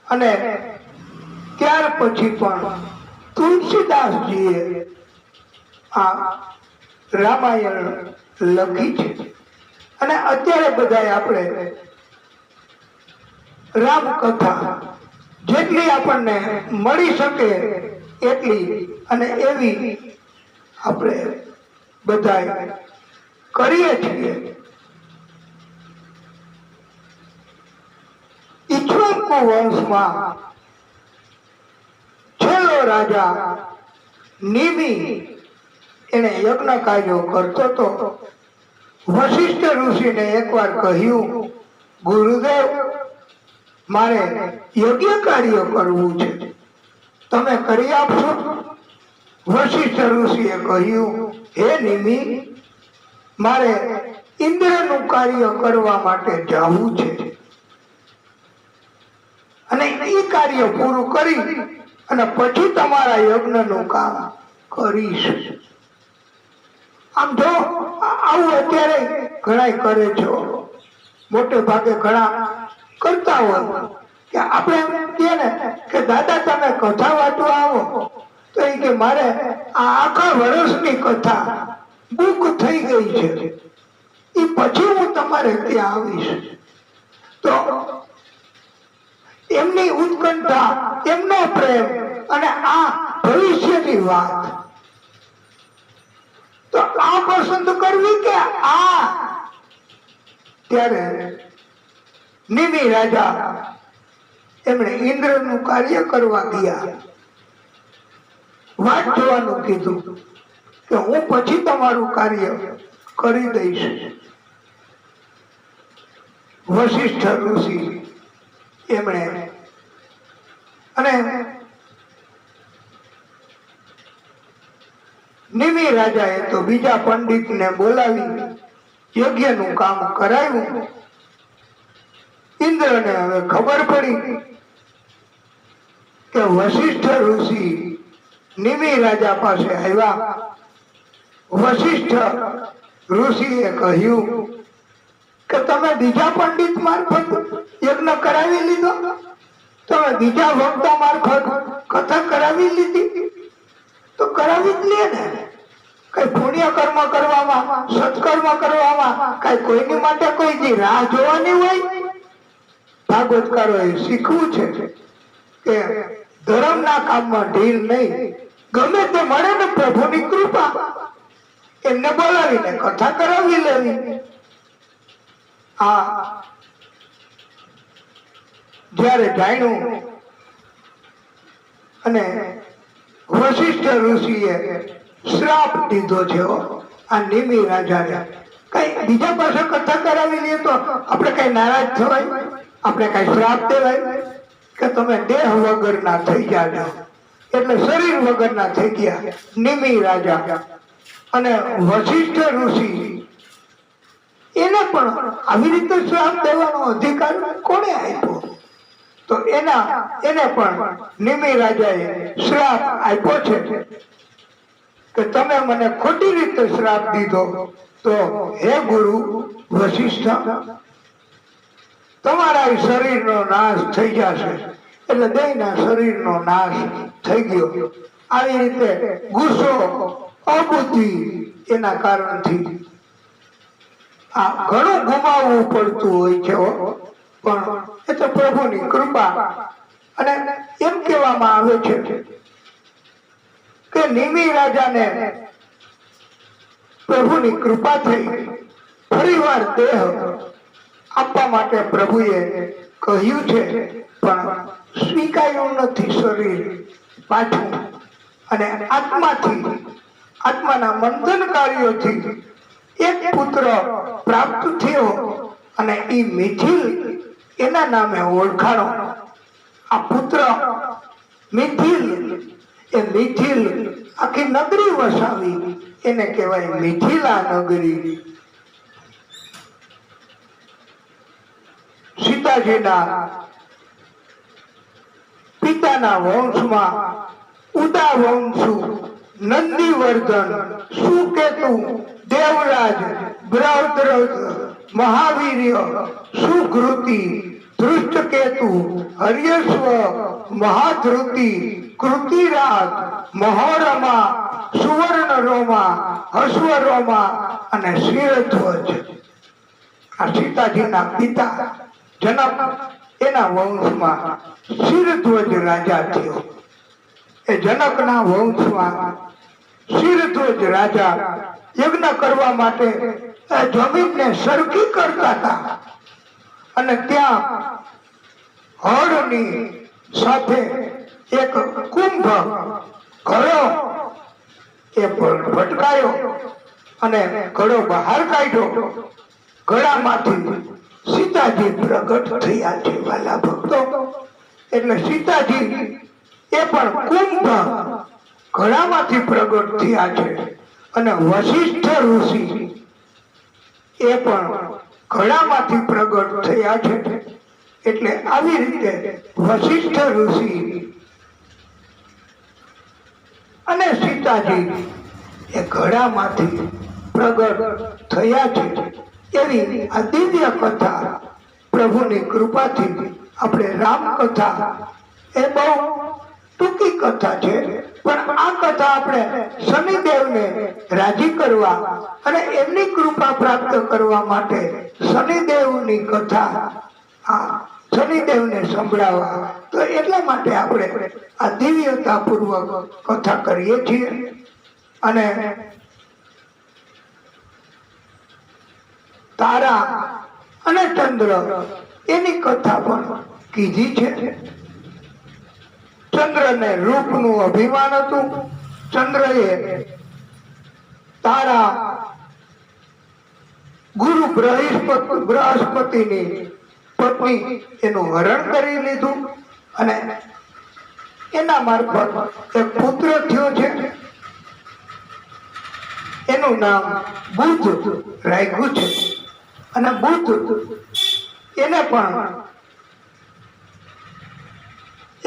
અને ત્યાર પછી પણ તુલસીદાસજીએ આ રામાયણ લખી છે. અને અત્યારે બધા આપણે રામકથા જેટલી આપણને મળી શકે એટલી અને એવી આપણે બધા કરીએ છીએ. ઈક્ષ્વાકુ વંશમાં રાજા નિમિ એને યજ્ઞ કાર્યો કરતો હતો. વશિષ્ઠ ઋષિને એકવાર કહ્યું, ગુરુદેવ, મારે યજ્ઞ કાર્ય કરવું છે, તમે કરી આપશો? વશિષ્ઠ ઋષિએ કહ્યું, હે નિમિ, મારે ઇન્દ્રનું કાર્ય કરવા માટે જવું છે અને એ કાર્ય પૂરું કરી અને પછી તમારા યજ્ઞનું કામ કરીશ. આમ જો આવું અત્યારે ઘણા કરે છે, મોટે ભાગે ઘણા કરતા હોય કે આપણે એમ કહીએ ને કે દાદા તમે કથા વાંચવા આવો, તો એ કે મારે આ આખા વર્ષની કથા બુક થઈ ગઈ છે, એ પછી હું તમારે ત્યાં આવીશ. તો એમની ઉત્કંઠા, એમનો પ્રેમ અને આ ભવિષ્યની વાત, તો આ પસંદ કરવી કે આ? ત્યારે નિમિ રાજા એમણે ઇન્દ્રનું કાર્ય કરવા ગયા, વાત જોવાનું કીધું કે હું પછી તમારું કાર્ય કરી દઈશ. વશિષ્ઠ ઋષિ એમણે અને નિમિ રાજાએ તો બીજા પંડિતને બોલાવી યજ્ઞનું કામ કરાવ્યું. ઇન્દ્રને હવે ખબર પડી કે વશિષ્ઠ ઋષિ નિમિ રાજા પાસે આવ્યા. વશિષ્ઠ ઋષિએ કહ્યું કે તમે બીજા પંડિત મારફત યજ્ઞ કરાવી લીધો, તમે બીજા વક્તા મારફત કથા કરાવી લીધી, તો કરાવી જ લે ને. કઈ પુણ્ય કર્મ કરવામાં, સત્કર્મ કરવામાં કઈ કોઈની માટે કોઈ રાહ જોવાની હોય? ભાગવતકારોએ શીખવું છે કે ધર્મના કામમાં ઢીલ નહીં, ગમે તે મળે ને પ્રભુની કૃપા, એમને બોલાવીને કથા કરાવી લેવી. આ જયારે જાણ્યું અને વશિષ્ઠ ઋષિએ શ્રાપ દીધો છે આ નિમિ રાજાને. કઈ બીજા પાસે કથા કરાવી લઈએ તો આપણે કઈ નારાજ થવાય? આપણે કઈ શ્રાપ દેવાય કે તમે દેહ વગરના થઈ જાજો? એટલે શરીર વગરના થઈ ગયા નિમિ રાજા. અને વશિષ્ઠ ઋષિ એને પણ આવી રીતે શ્રાપ દેવાનો અધિકાર કોણે આપ્યો? તો એને પણ નિમિ રાજાએ શ્રાપ આપ્યો છે કે તમે મને ખોટી રીતે શ્રાપ દીધો, તો હે ગુરુ વશિષ્ઠ, તમારા શરીરનો નાશ થઈ જશે. એટલે દેહના શરીરનો નાશ થઈ ગયો. આવી રીતે ગુસ્સો, અબુદ્ધિ એના કારણથી આ ઘણું ગુમાવવું પડતું હોય છે, પણ એ તો પ્રભુની કૃપા. અને એમ કહેવામાં આવે છે કે નિમિ રાજાને પ્રભુની કૃપા થઈ, ફરીવાર દેહ આપવા માટે પ્રભુએ કહ્યું છે, પણ સ્વીકાર્યું નથી શરીર પાછું. અને આત્માના મંથન કાર્યોથી એક પુત્ર પ્રાપ્ત થયો અને એ મિથિલ એના નામે ઓળખાણો. આ પુત્ર મિથિલ, એ મિથિલ આખી નગરી વસાવી, એને કહેવાય મિથિલા નગરી. સીતાજીના પિતાના વંશમાં ઉદા વંશુ, નંદીવર્ધન, સુકેતુ, દેવરાજ, બૃહદ્રથ, મહાવીર્ય, સુઘૃતિ, ધૃષ્ટકેતુ, હર્યશ્વ, મહાધૃતિ, કૃતિરાજ, મહોરમા, સુવર્ણરોમા, અશ્વરોમા અને શિરધ્વજ. આ સીતાજીના પિતા જનક, એના વંશમાં શિરધ્વજ રાજા થયો. એ જનકના વંશમાં શિરધ્વજ રાજા યજ્ઞ કરવા માટે જમીનને સરખી કરતા હતા. અને ત્યાં હળની સાથે એક કુંભ ઘડો એ ભટકાયો અને ઘડો બહાર કાઢ્યો. ઘડામાંથી સીતાજી પ્રગટ થયા છે વાલા ભક્તો. એટલે સીતાજી એ પણ કુંભ ઘડામાંથી પ્રગટ થયા છે અને વશિષ્ઠ ઋષિ એ પણ ઘડામાંથી પ્રગટ થયા છે. એટલે આવી રીતે વશિષ્ઠ ઋષિ અને સીતાજી એ ઘડામાંથી પ્રગટ થયા છે. એવી આ દિવ્ય કથા પ્રભુની કૃપાથી આપણે રામ કથા એ બહુ ટૂંકી કથા છે, પણ આ કથા આપણે શનિદેવને રાજી કરવા અને એમની કૃપા પ્રાપ્ત કરવા માટે શનિદેવની કથા આ શનિદેવને સંભળાવવા, તો એટલા માટે આપણે આ દિવ્યતા પૂર્વક કથા કરીએ છીએ. અને તારા અને ચંદ્ર એની કથા પણ કીધી છે. ચંદ્રને રૂપનું અભિમાન હતું. ચંદ્રએ તારા ગુરુ બૃહસ્પતિની પત્ની એનું હરણ કરી લીધું અને એના મારફત એક પુત્ર થયો છે. એનું નામ બુધ રાખ્યું છે. અને બુધ એને પણ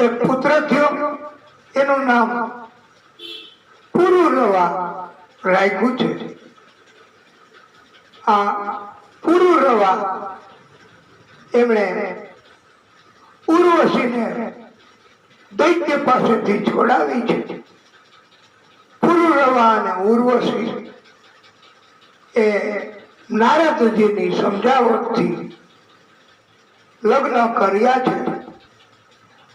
એક પુત્ર થયો. એનું નામ પુરુરવા રાખ્યું છે. આ પુરુરવા એમણે ઉર્વશીને દૈત્ય પાસેથી છોડાવી છે. પુરુરવા અને ઉર્વશી એ નારદજીની સમજાવટથી લગ્ન કર્યા છે.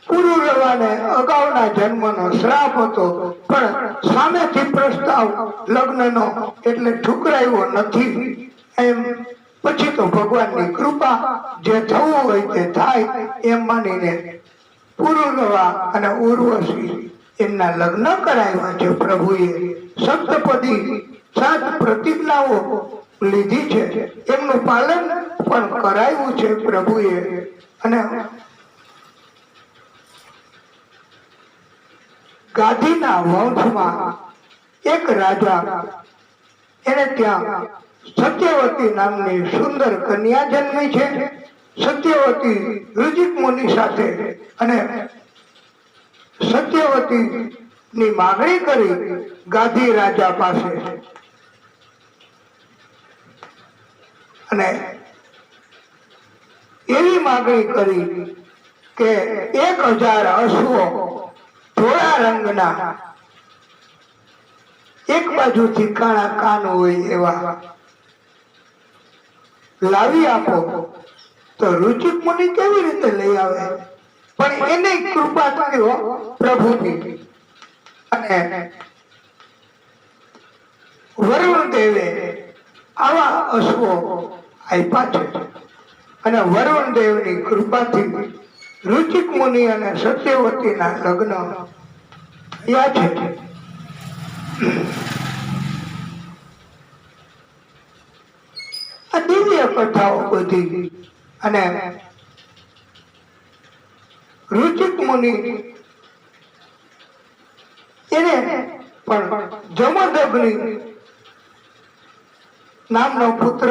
પુરુરવાને અગાઉના જન્મનો શ્રાપ હતો, પણ સામેથી પ્રસ્તાવ લગ્નનો એટલે ઠુકરાયો નથી. એમ પછી તો ભગવાનની કૃપા, જે થવું હોય તે થાય એમ માનીને પુરુરવા અને ઉર્વશી એમના લગ્ન કરાવ્યા છે. પ્રભુએ સપ્તપદી 7 પ્રતિજ્ઞાઓ લીધી છે, એમનું પાલન પણ કરાવ્યું છે પ્રભુએ. અને ગાદીના વંશમાં એક રાજા, એને ત્યાં સત્યવતી નામની સુંદર કન્યા જન્મી છે. સત્યવતી ઋષિક મુનિ સાથે અને સત્યવતી ની માગણી કરી ગાદી રાજા પાસે અને એવી માગણી કરી કે 1000 અશ્વો ધોળા રંગના, એક બાજુથી કાળા કાન હોય એવા લાવી આપો. તો ઋષિક મુનિ કેવી રીતે લઈ આવે? પણ એને કૃપા થયો પ્રભુની. અને વરુણ દેવે આવા અશ્વો આપ્યા છે. અને વરુણ દેવની કૃપાથી ઋષિક મુનિ અને સત્યવતીના લગ્ન થયા છે. આ દિવ્ય કથાઓ બધી. અને ઋષિક મુનિ એને પણ જમદગ્નિ નામનો પુત્ર,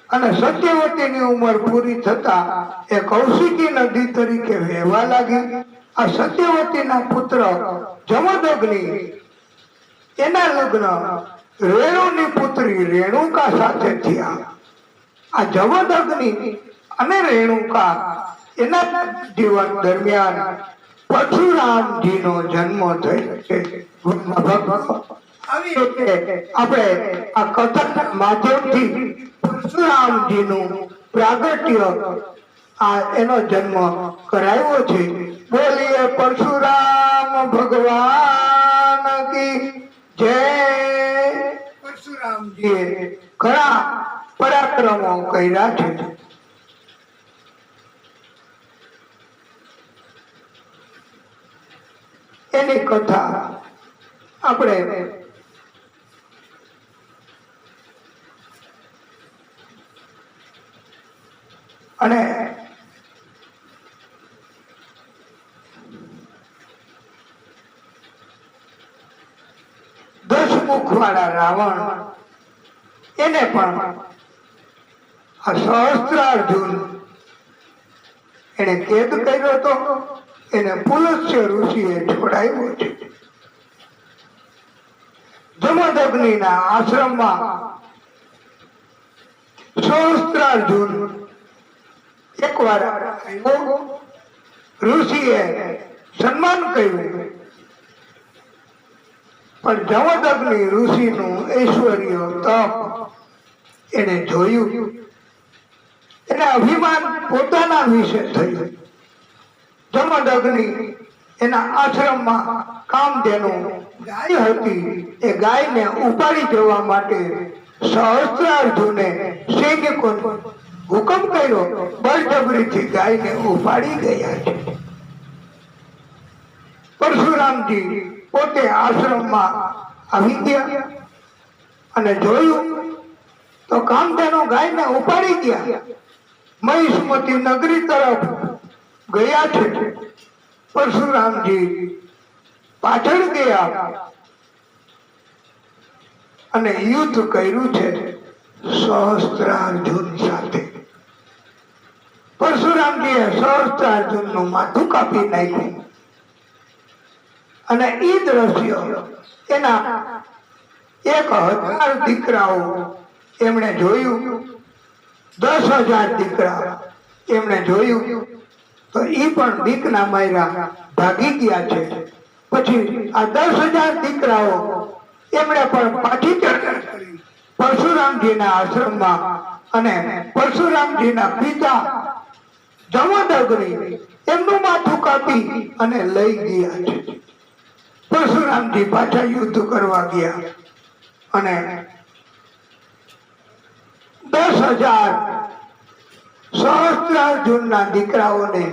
અને સત્યવતીની ઉંમર પૂરી થતા એ કૌશિકી નદી તરીકે વહેવા લાગી. આ સત્યવતીના પુત્ર જમદગ્નિ એના લગ્ન રેણુની પુત્રી રેણુકા સાથે થયા. આ જમદગ્નિ અને રેણુકા એના જીવન દરમિયાન પરશુરામજીનો જન્મ થયો છે. આવી રીતે આપણે આ કથાના માધ્યમથી પરશુરામજીનું પ્રાગટ્ય, આ એનો જન્મ કરાવ્યો છે. બોલીએ પરશુરામ ભગવાન કી જય. પરશુરામજીએ ઘણા પરાક્રમો કર્યા છે. એની કથા આપણે અને દસમુખ વાળા રાવણ એને પણ આ સહસ્ત્રાર્જુન એને કેદ કર્યો હતો. એને પુલસ્ત્ય ઋષિએ છોડાવ્યો છે. જમદગ્નિના આશ્રમમાં સહસ્ત્રાર્જુન એકવાર આવ્યો. ઋષિએ સન્માન કર્યું, પણ જમદગ્નિ ઋષિનું ઐશ્વર્ય તપ એને જોયું. એને અભિમાન પોતાના વિશે થયું. જમદગ્નિ એના આશ્રમમાં કામધેનુ ગાય હતી. એ ગાયને ઉપાડી જવા માટે સહસ્ત્રાર્જુને સૈનિકોને હુકમ કર્યો. બળજબરીથી ગાયને ઉપાડી ગયા છે. પરશુરામજી પોતે આશ્રમમાં આવી ગયા અને જોયું તો કામધેનુ ગાયને ઉપાડી ગયા. મહિષ્મતી નગરી તરફ ગયા છે. પરશુરામજી પાછળ ગયા અને યુદ્ધ કર્યું છે સહસ્ત્રાર્જુન સાથે. પરશુરામજીએ સહસ્ત્રાર્જુનનું માથું કાપી નાખ્યું. અને એ દ્રશ્ય એના 1000 દીકરાઓ એમણે જોયું. 10,000 દીકરા એમણે જોયું તો એ પણ બીકના માર્યા ભાગી ગયા છે. પછી આ 10,000 દીકરાઓ એમણે પણ પાછી ચર્ચા કરી પરશુરામજીના આશ્રમમાં. અને પરશુરામજીના પિતા જમદગ્નિ એમનું માથું કાપી અને લઈ ગયા છે. પરશુરામજી પાછા યુદ્ધ કરવા ગયા અને 10,000 સહસ્ત્રાર્જુનના દીકરાઓને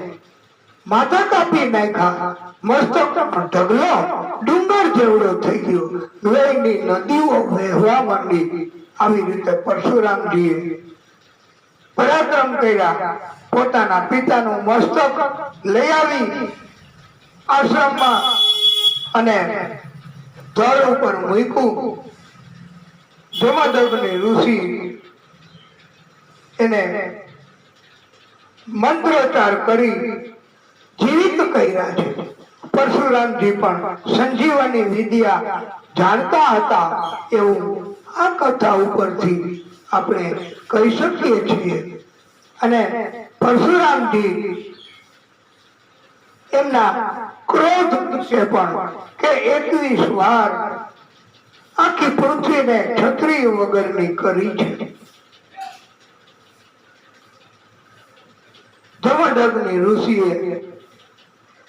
માથા કાપી નાખ્યા. મસ્તક ઢગલો ડુંગર જેવડો થઈ ગયો. લોહીની નદીઓ વહેવા માંડી. આવી રીતે પરશુરામજીએ પરાક્રમ કર્યા. પોતાના પિતાનું મસ્તક લઈ આવી આશ્રમમાં અને ધડ ઉપર મૂક્યું. જમદગ્નિ ઋષિ એને મંત્રોચ્ચાર કરી જીવિત કર્યા છે. પરશુરામજી પણ સંજીવની વિદ્યા જાણતા હતા એવું આ કથા ઉપરથી આપણે કહી શકીએ છીએ. અને પરશુરામજી એમના ક્રોધ છે પણ કે 21 વાર આખી પૃથ્વીને ક્ષત્રિય વગરની કરી છે. જમદગ્નિ ઋષિએ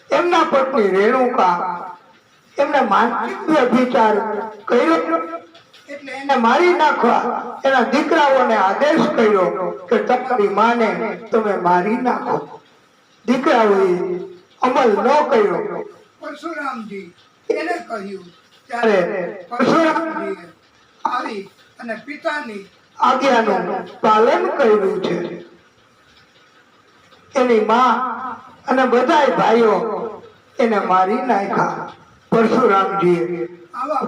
એમના પત્ની રેણુકા એમને માનસિક વ્યભિચાર કર્યો. એટલે એને મારી નાખવા એના દીકરાઓને આદેશ કર્યો કે તમારી માને તમે મારી નાખો. દીકરાઓએ અમલ ન કર્યો. પરશુરામજી એને કહ્યું ત્યારે પરશુરામજીએ આવી અને પિતાની આજ્ઞાનું પાલન કર્યું છે. એની માં અને બધાય ભાઈઓ એને મારી નાખ્યા.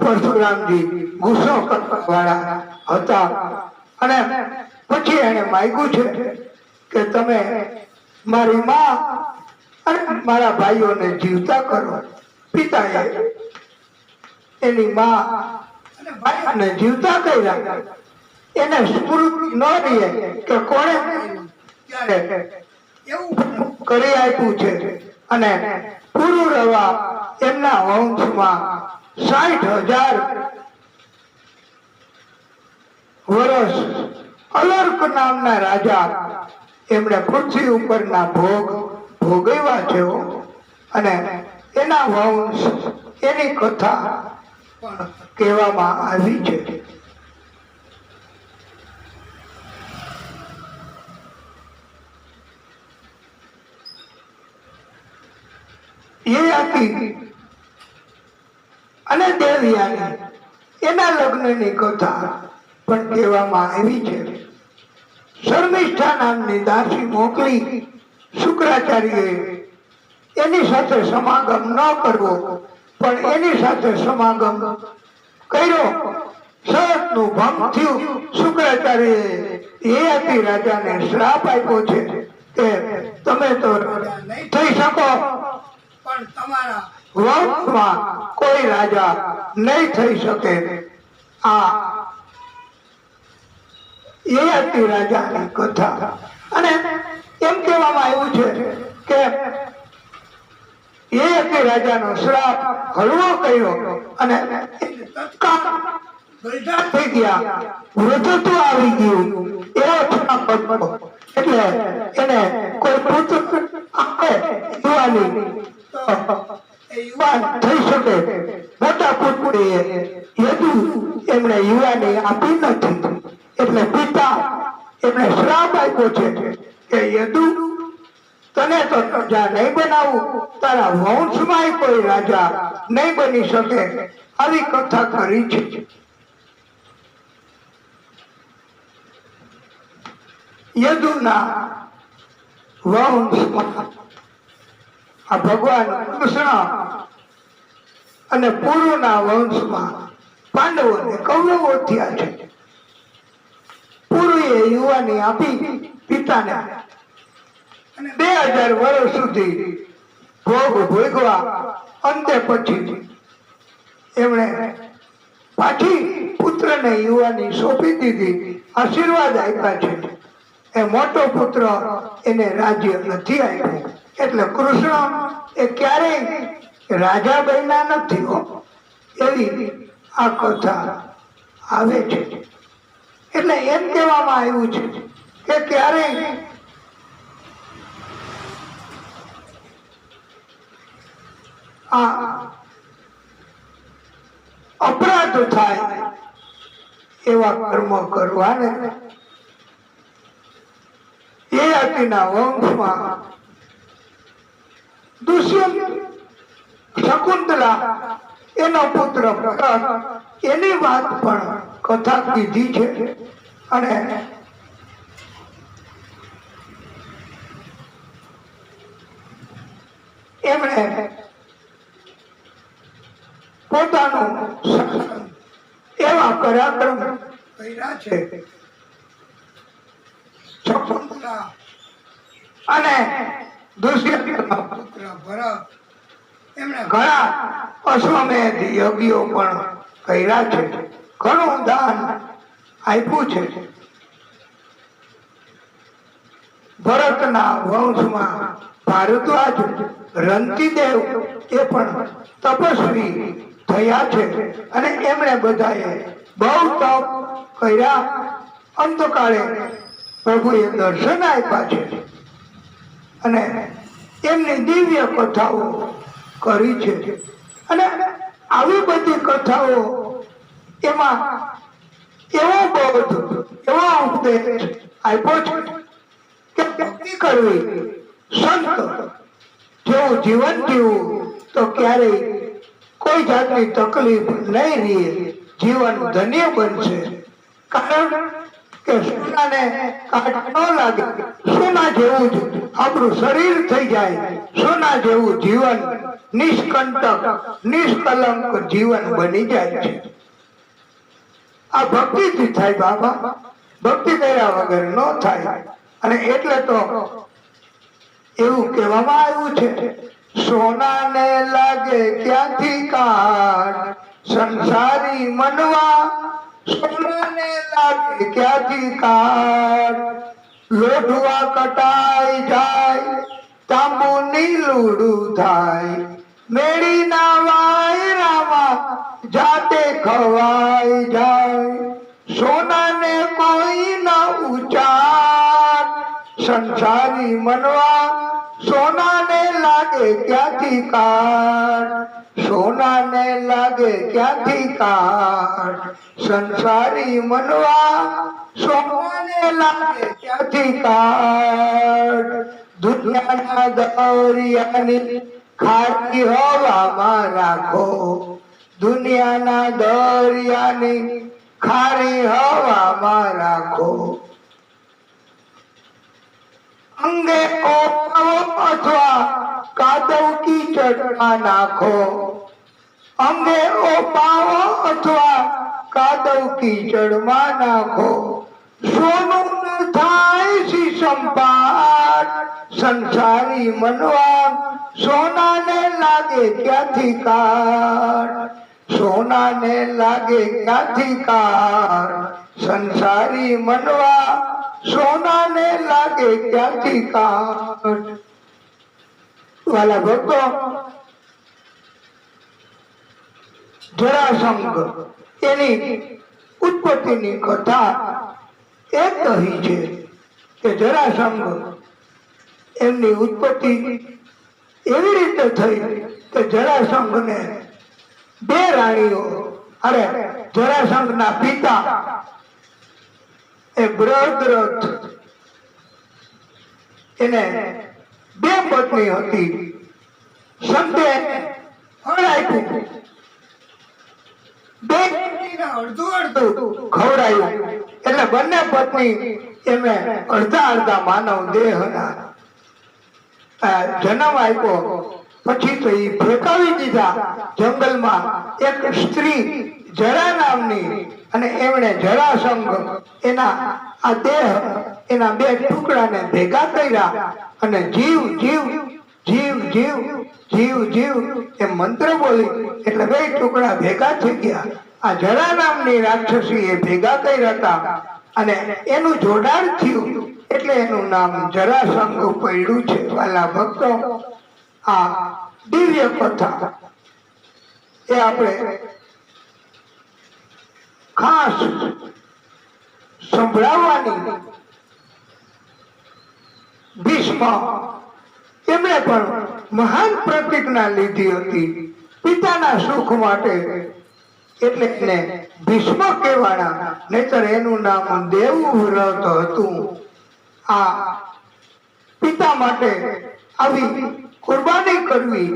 પરશુરામજી ગુસ્સો કરવા વાળા હતા અને પછી એને માંગ્યું છે કે તમે મારી માં અને મારા ભાઈઓને જીવતા કરો. પિતાએ એની માં અને ભાઈઓને જીવતા કર્યા. એને સ્મૃતિ ન રહે કે કોણે ત્યારે એવું કરી આપ્યું છે. અને પુરુરવા એમના વંશમાં 60,000 વર્ષ અલર્ક નામના રાજા એમણે પૃથ્વી ઉપરના ભોગ ભોગવ્યા છે. અને એના વંશ એની કથા પણ કહેવામાં આવી છે. એ હતી અને દેવયાની એના લગ્નની કથા પણ કહેવામાં આવી છે. શર્મિષ્ઠા નામની દાસી મોકલી શુક્રાચાર્યએ એની સાથે સમાગમ ન કરવો, પણ એની સાથે સમાગમ કર્યો. શરતનું ભંગ થયું. શુક્રાચાર્યએ યયાતિ રાજાને શ્રાપ આપ્યો છે કે તમે તો નહીં થઈ શકો, પણ તમારા વંશમાં કોઈ રાજા નહીં થઈ શકે. આ યયાતિ રાજાની કથા. અને એમ કહેવામાં આવ્યું છે કે યયાતિ રાજાનો શ્રાપ હળવો કર્યો અને તત્કાળ ગલઢા થઈ ગયા, વૃદ્ધત્વ આવી ગયું. એવો શ્રાપ હતો એટલે એને કોઈ પુત્ર આપે યુવાની તો એ યુવાન થઈ શકે. મોટા પુત્રીએ યદુ એમણે યુવાની આપી નથી, એટલે પિતા એમણે શ્રાપ આપ્યો છે કે યદુ તને તો રાજા નહીં બનાવું, તારા વંશમાં કોઈ રાજા નહીં બની શકે. આવી કથા કરી છે. યદુના વંશમાં આ ભગવાન કૃષ્ણ અને પુરુના વંશમાં પાંડવો અને કૌરવો થયા છે. પુરુએ યુવાની આપી પિતાને અને 2000 વર્ષ સુધી ભોગ ભોગવા અંતે પછી એમણે પાછી પુત્રને યુવાની સોંપી દીધી, આશીર્વાદ આપ્યા છે. એ મોટો પુત્ર એને રાજ્ય નથી આપ્યું, એટલે કૃષ્ણ એ ક્યારેય રાજા બન્યા નથી હો. એવી આ કથા આવે છે. એટલે એમ કહેવામાં આવ્યું છે કે ક્યારેય આ અપરાધ થાય એવા કર્મ કરવાને યયાતિના વંશમાં દુષ્યંત શકુંતલા એનો પુત્ર ભરત એની વાત પણ કથા કીધી છે. અને એમણે પોતાનું એવા પરાક્રમ કર્યા છે. શકુંતલા અને દુષ્યંતના પુત્ર ભરત એમણે ઘણા અશ્વમેધ યજ્ઞો પણ કર્યા છે, ઘણું દાન આપ્યું છે. ભરતના વંશમાં ભારદ્વાજ રંતિદેવ એ પણ તપસ્વી થયા છે અને એમણે બધાએ બહુ તપ કર્યા. અંતકાળે પ્રભુએ દર્શન આપ્યા છે અને એમની દિવ્ય કથાઓ કરી છે. અને આવી બધી કથાઓ એમાં એવો બોધ, એવો ઉપદેશ આપ્યો છે કે ભક્તિ કરવી, સંત જેવું જીવન જીવવું તો ક્યારેય કોઈ જાતની તકલીફ નહીં રહે, જીવન ધન્ય બનશે. કારણ કે સોનાને કાટ ન લાગે, સોના જેવું જ આપણું શરીર થઈ જાય, સોના જેવું જીવન નિષ્કંટક નિષ્કલંક જીવન બની જાય છે. આ ભક્તિથી થાય બાબા, ભક્તિ કર્યા વગર ન થાય. અને એટલે તો એવું કહેવામાં આવ્યું છે, સોનાને લાગે ક્યાંથી કાટ, સંસારી મનવા સોનાને લાગે ક્યાંથી કાટ, લોઢવા કટાઈ જાય તાંબુ નીલુડું થાય, મેળી ના વાયરામાં જાતે ખવાઈ જાય, સોનાને કોઈ ન ઉચાર, સંસારી મનવા સોનાને લાગે ક્યાંથી કાટ, સોનાને લાગે ક્યાંથી કાટ, સંસારી મનવા સોનાને લાગે ક્યાંથી કાટ, દુનિયાના દરિયાની ખાટી હવામાં રાખો, દુનિયાના દરિયાની ખારી હવામાં રાખો, અંગે અથવા કાદવ કીચડમાં નાખો, અંગે પાવો અથવા કાદવ કીચડમાં નાખો, સોનું ન થાય શીશમ પાટ, સંસારી મનવા સોનાને લાગે ક્યાંથી કાટ, સોનાને લાગે ક્યાંથી કાટ, સંસારી મનવા સોનાને લાગે ક્યાંથી કાટ. વાલા ભક્તો, જરાસંઘ એની ઉત્પત્તિની કથા એ કહી છે કે જરાસંઘ એમની ઉત્પત્તિ એવી રીતે થઈ કે જરાસંઘને બે રાણીઓ, અરે જરાસંઘના પિતા એ બૃહદ્રથ, એને બે પત્ની હતી. સંતે ફળ આપ્યું, બે અડધું અડધું ખવડાયું, એટલે બંને પત્ની એમે અડધા અડધા માનવ દેહના જન્મ આપ્યો. પછી તો એ ફેંકાવી દીધા જંગલમાં. એક સ્ત્રી જરા નામની, અને એમણે જરાસંઘ એના આ દેહ એના બે ટુકડાને ભેગા કર્યા અને જીવ જીવ જીવ જીવ જીવ જીવ એ મંત્ર બોલી એટલે બે ટુકડા ભેગા થઈ ગયા. આ જરા નામની રાક્ષસી એ ભેગા કર્યા હતા અને એનું જોડાણ થયું એટલે એનું નામ જરાસંઘ પડ્યું છે. વાલા ભક્તો, આ દિવ્ય કથા એ આપણે ખાસ સંભળાવવાની. ભીષ્મ એમણે પણ મહાન પ્રતિજ્ઞા લીધી હતી પિતાના સુખ માટે, એટલે એને ભીષ્મ કહેવાના, નહીતર એનું નામ દેવવ્રત હતું. આ પિતા માટે આવી કુરબાની કરવી,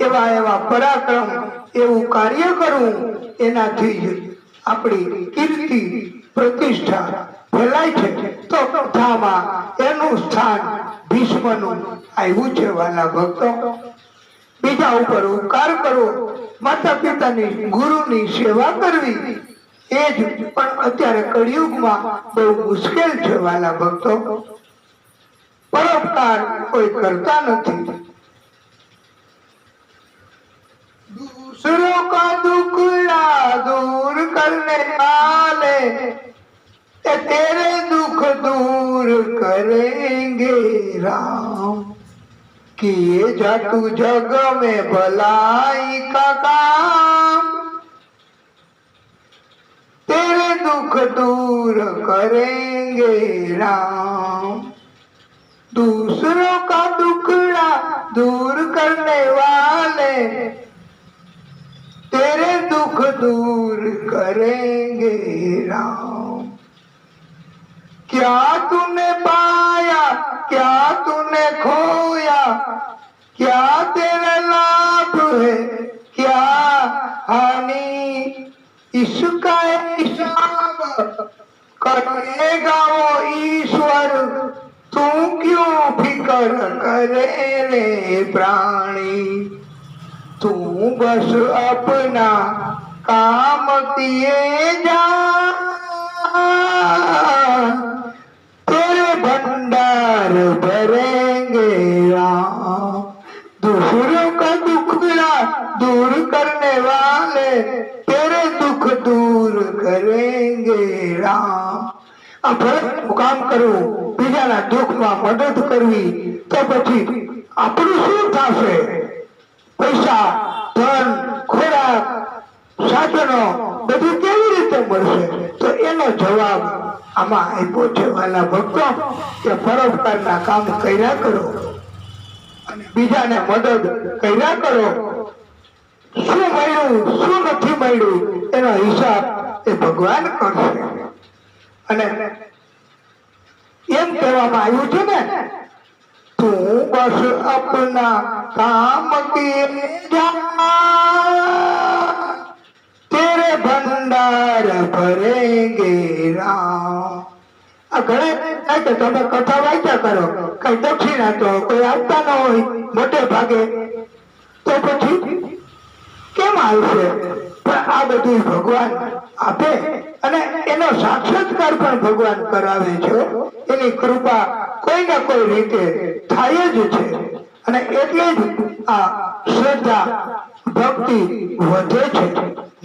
એવા એવા પરાક્રમ, એવું કાર્ય કરવું, એનાથી જ આપણી કીર્તિ પ્રતિષ્ઠા ફેલાય છે. તો કથામાં એનું સ્થાન ભીષ્મનું આવ્યું છે. વાલા ભક્તો, બીજા ઉપર ઉપકાર કરવો, માતા પિતાની ગુરુની સેવા કરવી, એ જ પણ અત્યારે કળિયુગમાં બહુ મુશ્કેલ છે. વાલા ભક્તો, પરોપકાર કોઈ કરતા નથી. दूसरों का दुखड़ा दूर करने वाले तेरे दुख दूर करेंगे राम, किए जा तू जग में भलाई का काम, तेरे दुख दूर करेंगे राम. दूसरों का दुखड़ा दूर करने वाले तेरे दुख दूर करेंगे राम. क्या तूने पाया, क्या तूने खोया, क्या तेरा लाभ है, क्या हानि, इसका हिसाब करेगा वो ईश्वर, तू क्यों फिकर करे रे प्राणी. तू बस अपना काम किए जा, तेरे भंडार भरेंगे राम. दूसरों का दुखड़ा दूर करने वाले तेरे दुख दूर करेंगे राम. આ ફરજનું કામ કરવું, બીજાના દુઃખમાં મદદ કરવી, તો પછી આપણું શું થશે? પૈસા, ધન, ખોરાક, સાધનો બધું કેવી રીતે મળશે? તો એનો જવાબ આમાં આપ્યો છે. વાલા ભક્તો, કે પરોપકારના કામ કર્યા કરો અને બીજાને મદદ કર્યા કરો. શું મળ્યું, શું નથી મળ્યું, એનો હિસાબ એ ભગવાન કરશે. અને એમ કહેવામાં આવ્યું છે ને, તું બસ અપના કામ કિએ જા, घर भरेंगे राम। आ घणे કે તમે કથા વાંચ્યા કરો, કઈ દક્ષિણા તો કોઈ આપતા ન હોય મોટે ભાગે, તો પછી કેમ આવશે? પણ આ બધું ભગવાન આપે અને એનો સાક્ષાત્કાર પણ ભગવાન કરાવે છે. એની કૃપા કોઈ ને કોઈ રીતે થાય જ છે. અને એટલે જ આ શ્રદ્ધા ભક્તિ વધે છે.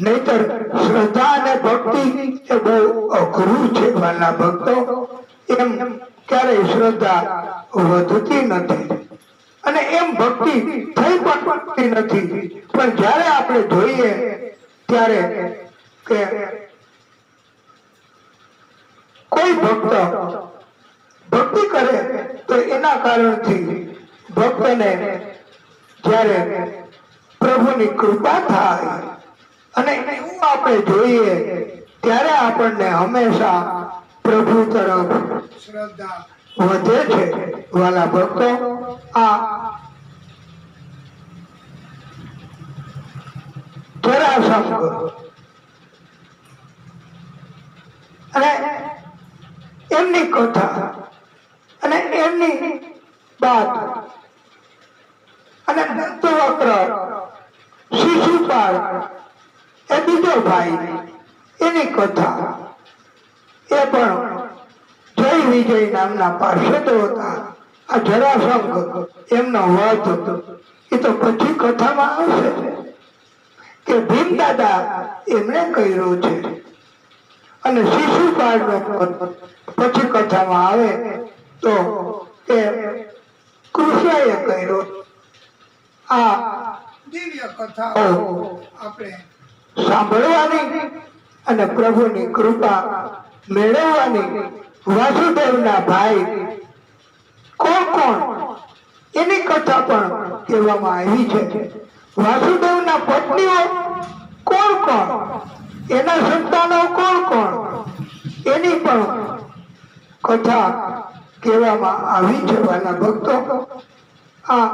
નહીતર શ્રદ્ધા અને ભક્તિ એ બહુ અઘરું છે વાલા ભક્તો. એમ ક્યારેય શ્રદ્ધા વધતી નથી અને એમ ભક્તિ થઈ પણ નથી. પણ જયારે આપણે જોઈએ ત્યારે કે કોઈ ભક્ત ભક્તિ કરે તો એના કારણથી ભક્તને જ્યારે પ્રભુની કૃપા થાય અને એવું આપણે જોઈએ ત્યારે આપણને હંમેશા પ્રભુ તરફ શ્રદ્ધા વધે છે. વાલા ભક્તો, આ જરાસંઘ અને એમની કથા અને એમની વાત અને દંતવક્ર શિશુપાલ એ બીજો ભાઈ, એની કથા એ પણ જય વિજય નામના પાર્ષદો હતા. આ જરાસંઘ એમનો વધ એ તો પછી કથામાં આવશે કે ભીમ દાદા એમણે કર્યો છે અને શિશુપાલ નો પછી કથામાં આવે તો કે કૃષ્ણએ કર્યો. આ દિવ્ય કથાઓ આપણે સાંભળવાની અને પ્રભુની કૃપા મેળવવાની. વાસુદેવના ભાઈ કોણ કોણ એની કથા પણ કહેવામાં આવી છે. વાસુદેવના પત્નીઓ કોણ કોણ, એના સંતાનો કોણ કોણ, એની પણ કથા કહેવામાં આવી છે. વાલા ભક્તો, આ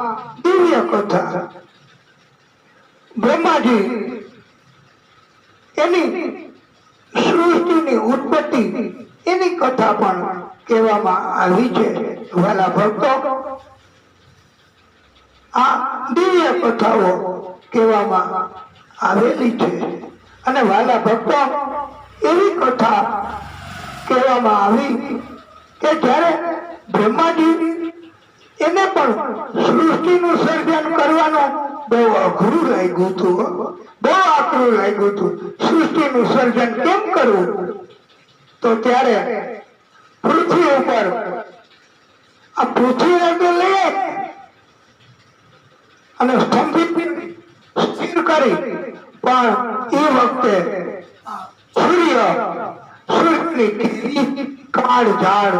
દિવ્ય કથા બ્રહ્માજી એની સૃષ્ટિની ઉત્પત્તિ એની કથા પણ કહેવામાં આવી છે. વાલા ભક્તો, આ દિવ્ય કથાઓ કહેવામાં આવેલી છે. અને વાલા ભક્તો, એવી કથા કહેવામાં આવી કે જ્યારે બ્રહ્માજી એને પણ સૃષ્ટિનું સર્જન કરવાનું બહુ અઘરું લાગ્યું હતું, બહુ આકરું લાગ્યું હતું. સૃષ્ટિનું સર્જન કેમ કરવું? તો ત્યારે પૃથ્વી ઉપર આ પૃથ્વીને તો લઈએ અને સ્તંભિત સ્થિર કરી, પણ એ વખતે સૂર્યની કાળ ઝાડ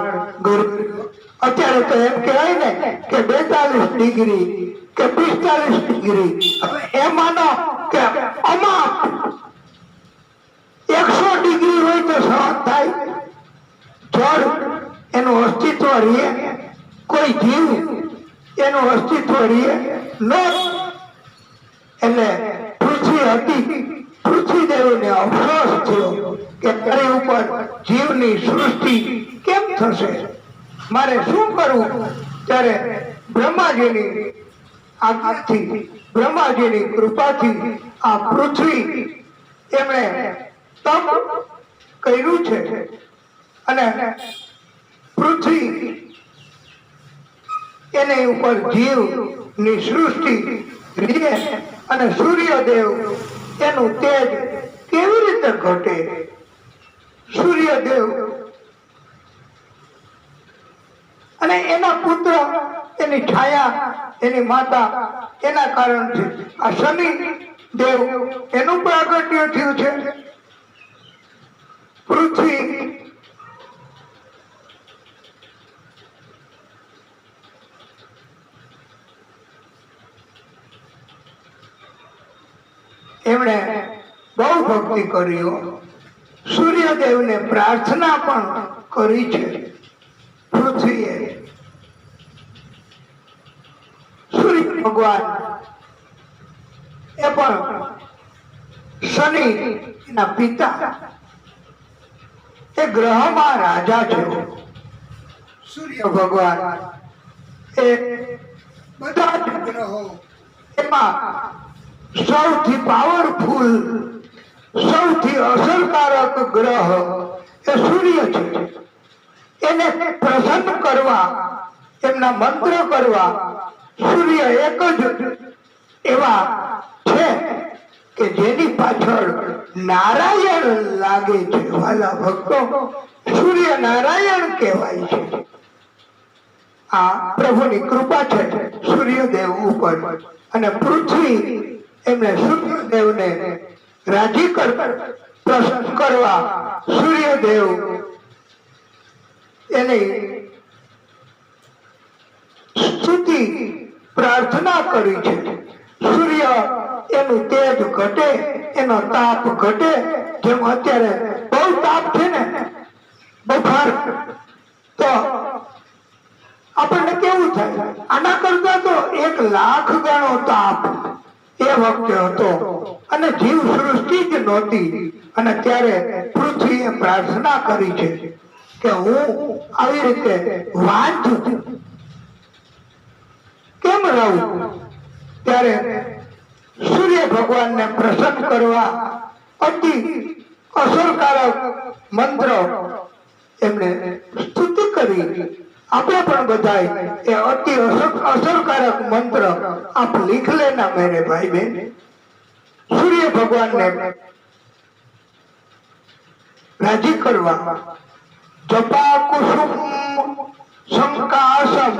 અત્યારે તો એમ કહેવાય ને કે 42 ડિગ્રી કે 45 ડિગ્રી. હવે એ માનો કે અમાપ 100 ડિગ્રી હોય તો સહન થાય? જળ એનું અસ્તિત્વ રહે? કોઈ જીવ એનું અસ્તિત્વ રહે? નો. એટલે પૃથ્વી હતી, પૃથ્વી દેવને અફસોસ થયો કે તારી ઉપર જીવની સૃષ્ટિ કેમ થશે, મારે શું કરવું? ત્યારે બ્રહ્માજીની આજ્ઞાથી, બ્રહ્માજીની કૃપાથી આ પૃથ્વી એમણે તપ કર્યું છે અને પૃથ્વી એની ઉપર જીવની સૃષ્ટિ રહે અને સૂર્યદેવ એનું તેજ કેવી રીતે ઘટે? સૂર્યદેવ અને એના પુત્ર, એની છાયા, એની માતા, એના કારણથી આ શનિ દેવ એનું પ્રાગટ્ય થયું છે. પૃથ્વી એમણે બહુ ભક્તિ કર્યો, સૂર્યદેવને પ્રાર્થના પણ કરી છે. પૃથ્વીએ સૂર્ય ભગવાન એ પણ શનિ એના પિતા એ ગ્રહમાં રાજા છે. સૂર્ય ભગવાન એ બધા જ ગ્રહો એમાં સૌથી પાવરફુલ, સૌથી અસરકારક ગ્રહ એ સૂર્ય છે. એને પ્રસન્ન કરવા, એમના મંત્ર કરવા સૂર્ય એક જ એવા છે કે જેની પાછળ નારાયણ લાગે છે. વાલા ભક્તો, સૂર્ય નારાયણ કહેવાય છે. આ પ્રભુની કૃપા છે સૂર્યદેવ ઉપર. અને પૃથ્વી એમને સૂર્યદેવને રાજી પ્રસન્ન કરવા સૂર્યદેવ એની સ્તુતિ પ્રાર્થના કરી છે. સૂર્ય એનું તેજ ઘટે, એનો તાપ ઘટે. જેમ અત્યારે બહુ તાપ છે ને, બફાર, તો આપણને કેવું થાય? આના કરતા તો 1,00,000 ગણો તાપ એ વખતે હતો અને જીવ સૃષ્ટિ જ નહોતી. અને ત્યારે પૃથ્વીએ પ્રાર્થના કરી છે કે હું આવી રીતે વાંચ કેમ રહું? ત્યારે સૂર્ય ભગવાનને પ્રસન્ન કરવા અતિ અસરકારક મંત્ર એમણે સ્તુતિ કરી. આપણે પણ બધાય એ અતિ અસરકારક મંત્ર આપ લીખ લેના મેરે ભાઈ બહેન. સૂર્ય ભગવાનને રાજી કરવા જપા કુસુમ સંકાશમ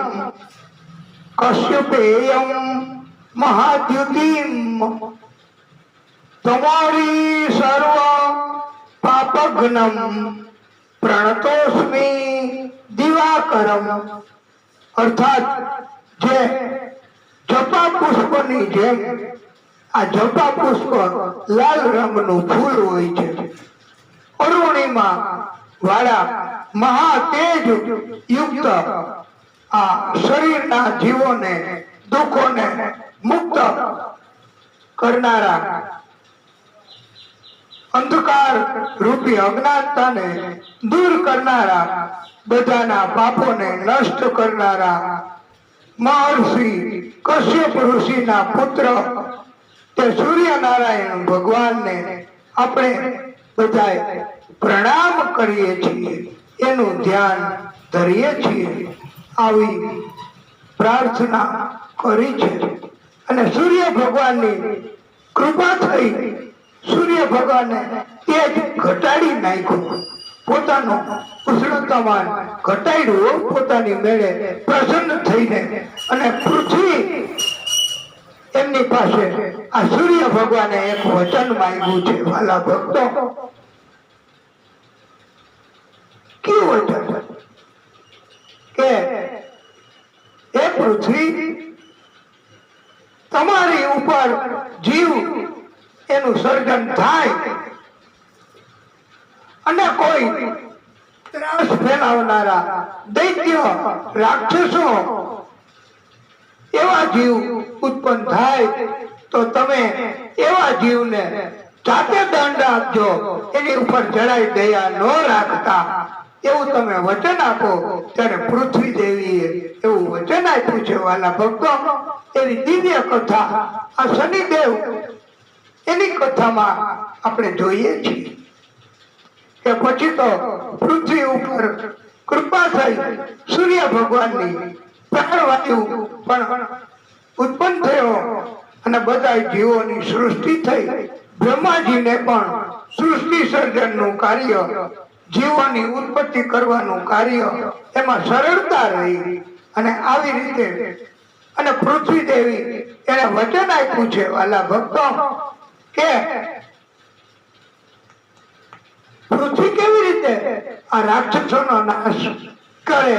કશ્યપેયમ મહાદ્યુતિમ તમારી સર્વ પાપઘ્નમ પ્રણતોસ્મિ દિવાકરમ. અર્થાત જે જપા પુષ્પની જેમ, આ જપા પુષ્પ લાલ રંગનું ફૂલ હોય છે. અરુણિમા વાળા મહાતેજ યુક્ત આ શરીરના જીવોને, દુઃખોને મુક્ત કરનારા, અંધકાર રૂપી અજ્ઞાનતાને દૂર કરનારા, બધાના પાપોને નષ્ટ કરનારા મહર્ષિ કશ્યપ ઋષિના પુત્ર તે સૂર્યનારાયણ ભગવાનને આપણે બધાએ પ્રણામ કરીએ છીએ, એનું ધ્યાન ધરીએ છીએ. આવી પ્રાર્થના કરી છે. અને સૂર્ય ભગવાનની કૃપા થઈ. સૂર્ય ભગવાને તેજ ઘટાડી નાખ્યું, પોતાનું ઉષ્ણતામાન ઘટાડ્યું પોતાની મેળે પ્રસન્ન થઈને. અને પૃથ્વી એમની પાસે આ સૂર્ય ભગવાને એક વચન માંગ્યું છે. વાલા ભક્તો, કેવું વચન કે હે પૃથ્વી, તમારી ઉપર જીવ એનું સર્જન થાય અને કોઈ ત્રાસ ફેલાવનારા દૈત્ય રાક્ષસો એવા જીવ ઉત્પન્ન થાય તો તમે એવા જીવને જાતે દંડ આપજો, એની ઉપર જરાય દયા ન રાખતા, એવું તમે વચન આપો. ત્યારે પૃથ્વી દેવીએ એવું વચન આપ્યું છે. વાલા ભક્તો, એવી દિવ્ય કથા આ શનિદેવ એની કથામાં આપણે જોઈએ છીએ કે પછી તો પૃથ્વી ઉપર કૃપા થઈ, સૂર્ય ભગવાનની પ્રાણવાયુ પણ ઉત્પન્ન થયો અને બધા જીવોની સૃષ્ટિ થઈ. બ્રહ્માજીને પણ સૃષ્ટિ સર્જનનું કાર્ય, જીવોની ઉત્પત્તિ કરવાનું કાર્ય એમાં સરળતા રહી. અને આવી રીતે અને પૃથ્વી દેવી એને વચન આપ્યું છે. વાલા ભક્તો, કે પૃથ્વી કેવી રીતે આ રાક્ષસોનો નાશ કરે.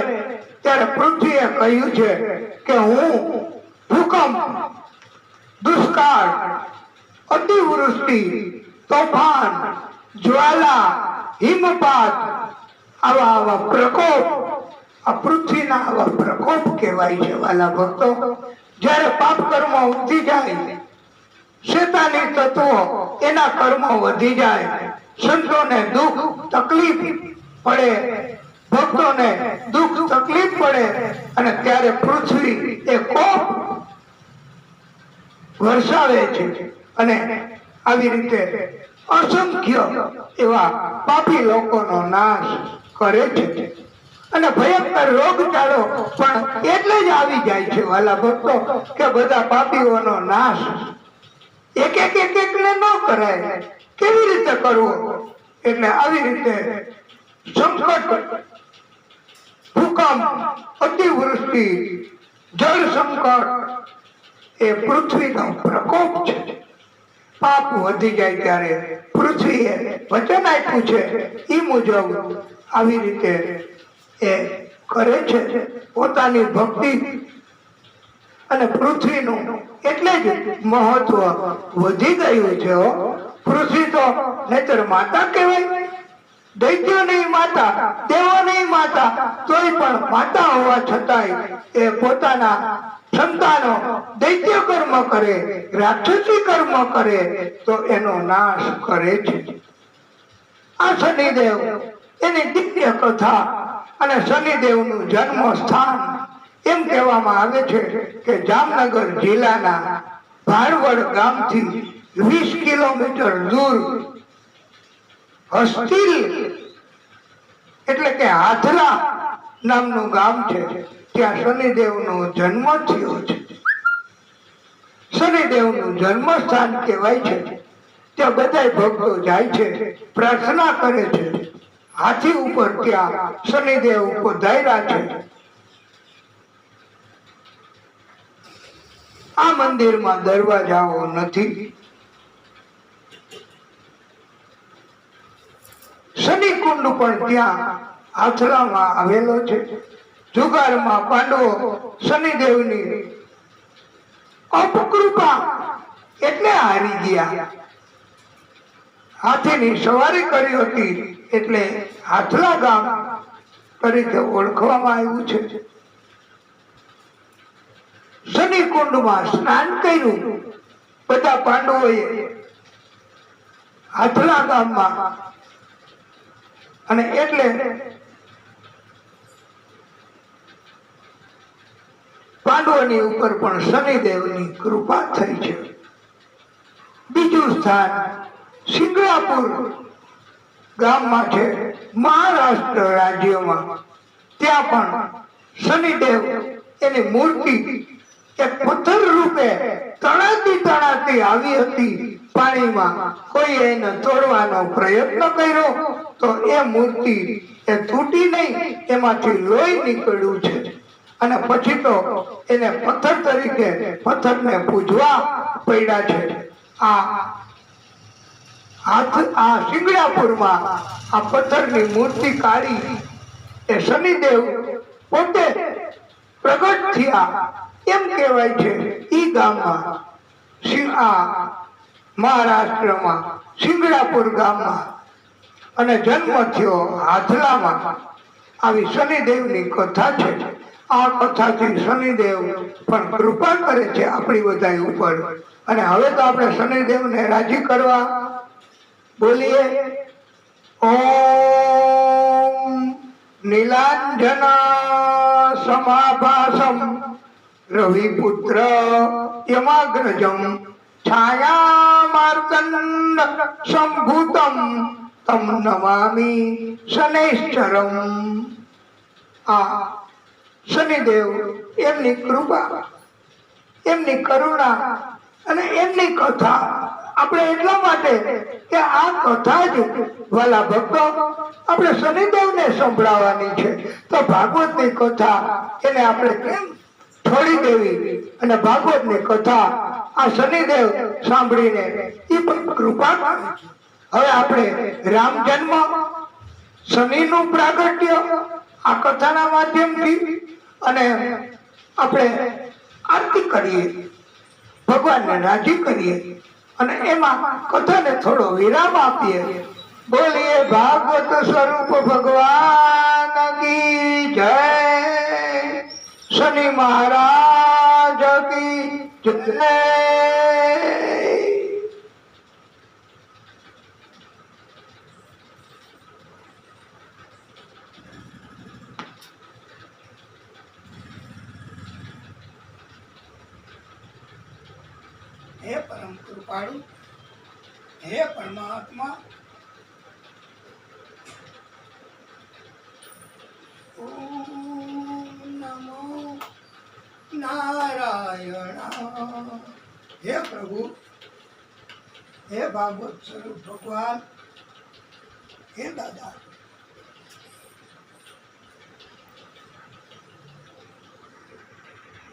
ત્યારે પૃથ્વીએ કહ્યું છે કે હું ભૂકંપ, દુષ્કાળ, અતિવૃષ્ટિ, તોફાન, જ્વાલા, હિમપાત, આવા પ્રકોપ, આ પૃથ્વીના આવા પ્રકોપ કહેવાય છે. વાલા ભક્તો, જ્યારે પાપ કર્મો વધી જાય, શેતાની તત્વો એના કર્મો વધી જાય, સંતોને દુઃખ તકલીફ પડે, ભક્તોને દુઃખ તકલીફ પડે અને ત્યારે પૃથ્વી એ કોપ વરસાવે છે અને આવી રીતે અસંખ્ય એવા પાપી લોકોનો નાશ કરે છે અને ભયંકર રોગચાળો પણ એટલે જ આવી જાય છે વાલા ભક્તો કે બધા પાપીઓનો નાશ એક ને ન કરાય, કેવી રીતે કરવો? એટલે આવી રીતે સંકટ, ભૂકંપ, અતિવૃષ્ટિ, જળ સંકટ એ પૃથ્વીનો પ્રકોપ છે. પાપ વધી જાય ત્યારે પૃથ્વીએ વચન આપ્યું છે એ મુજબ આવી રીતે એ કરે છે પોતાની ભક્તિ. અને પૃથ્વીનું એટલે જ મહત્વ વધી ગયું છે. પૃથ્વી તો નહીતર માતા કહેવાય, દૈત્યો નહીં માતા, દેવો નહીં માતા, તોય પણ માતા હોવા છતાંય એ પોતાના સંતાનો દૈત્ય કર્મ કરે, રાક્ષસી કર્મ કરે તો એનો નાશ કરે છે. આ શનિદેવ એની દિવ્ય કથા અને શનિદેવનું જન્મ સ્થાન એમ કહેવામાં આવે છે કે જામનગર જિલ્લાના ભાણવડ ગામથી 20 કિલોમીટર દૂર હસ્તિલ એટલે કે હાથલા નામનું ગામ છે, ત્યાં શનિદેવનો જન્મ થયો છે. શનિદેવનું જન્મ સ્થાન કહેવાય છે. ત્યાં બધા ભક્તો જાય છે, પ્રાર્થના કરે છે. હાથી ઉપર ત્યાં શનિદેવ પધાર્યા છે. આ મંદિરમાં દરવાજાઓ નથી. શનિકુંડ પણ ત્યાં આથરામાં આવેલો છે. જુગારમાં પાંડવો શનિદેવની અપકૃપા એટલે હારી ગયા. હાથીની સવારી કરી હતી એટલે હાથલા ગામ તરીકે ઓળખવામાં આવ્યું છે. શનિકુંડમાં સ્નાન કર્યું બધા પાંડવોએ હાથલા ગામમાં, અને એટલે પાંડવોની ઉપર પણ શનિદેવની કૃપા થઈ છે. બીજું સ્થાન સિંગળાપુર ગામમાં છે, મહારાષ્ટ્ર રાજ્યમાં. ત્યાં પણ શનિદેવ એની મૂર્તિ એક પથ્થર રૂપે તણાતી આવી હતી પાણીમાં. કોઈ એને તોડવાનો પ્રયત્ન કર્યો તો એ મૂર્તિ એ તૂટી નહીં, એમાંથી લોહી નીકળ્યું છે. અને પછી તો એને પથ્થર તરીકે પથ્થરને પૂજવા પડ્યા છે. આ સિંગડાપુરમાં આ પથ્થરની મૂર્તિ કાઢી એ શનિદેવ પોતે પ્રગટ થયા એમ કહેવાય છે. ઈ ગામમાં મહારાષ્ટ્રમાં સિંગડાપુર ગામમાં અને જન્મ થયો હાથલામાં. આવી શનિદેવની કથા છે. આ કથાથી શનિદેવ પણ કૃપા કરે છે આપણી બધા ઉપર. અને હવે તો આપણે શનિદેવને રાજી કરવા બોલીએ ઓમ નીલાંજન સમાભાસમ રવિપુત્ર યમાગ્રજમ છાયામાર્તંડ સંભૂતમ તમ નમામિ શનૈશ્ચરમ. આ શનિદેવ એમની કૃપા, એમની કરુણા અને એમની કથા આપણે એટલા માટે કે આ કથા જ વાલા ભક્તો આપણે શનિદેવને સંભળાવવાની છે. તો ભાગવતની કથા એને આપણે કેમ છોડી દેવી? અને ભાગવતની કથા આ શનિદેવ સાંભળીને એ પણ કૃપા કરે. હવે આપણે રામ જન્મ, શનિનું પ્રાગટ્ય આ કથાના માધ્યમથી અને આપણે આરતી કરીએ, ભગવાનને રાજી કરીએ અને એમાં કથાને થોડો વિરામ આપીએ. બોલીએ ભાગવત સ્વરૂપ ભગવાન કી જય, શનિ મહારાજ કી જય. હે પરમ કૃપાળુ, હે પરમાત્મા, ઓમ નમો નારાયણ. હે પ્રભુ, હે ભાગવત સ્વરૂપ ભગવાન, હે દાદા,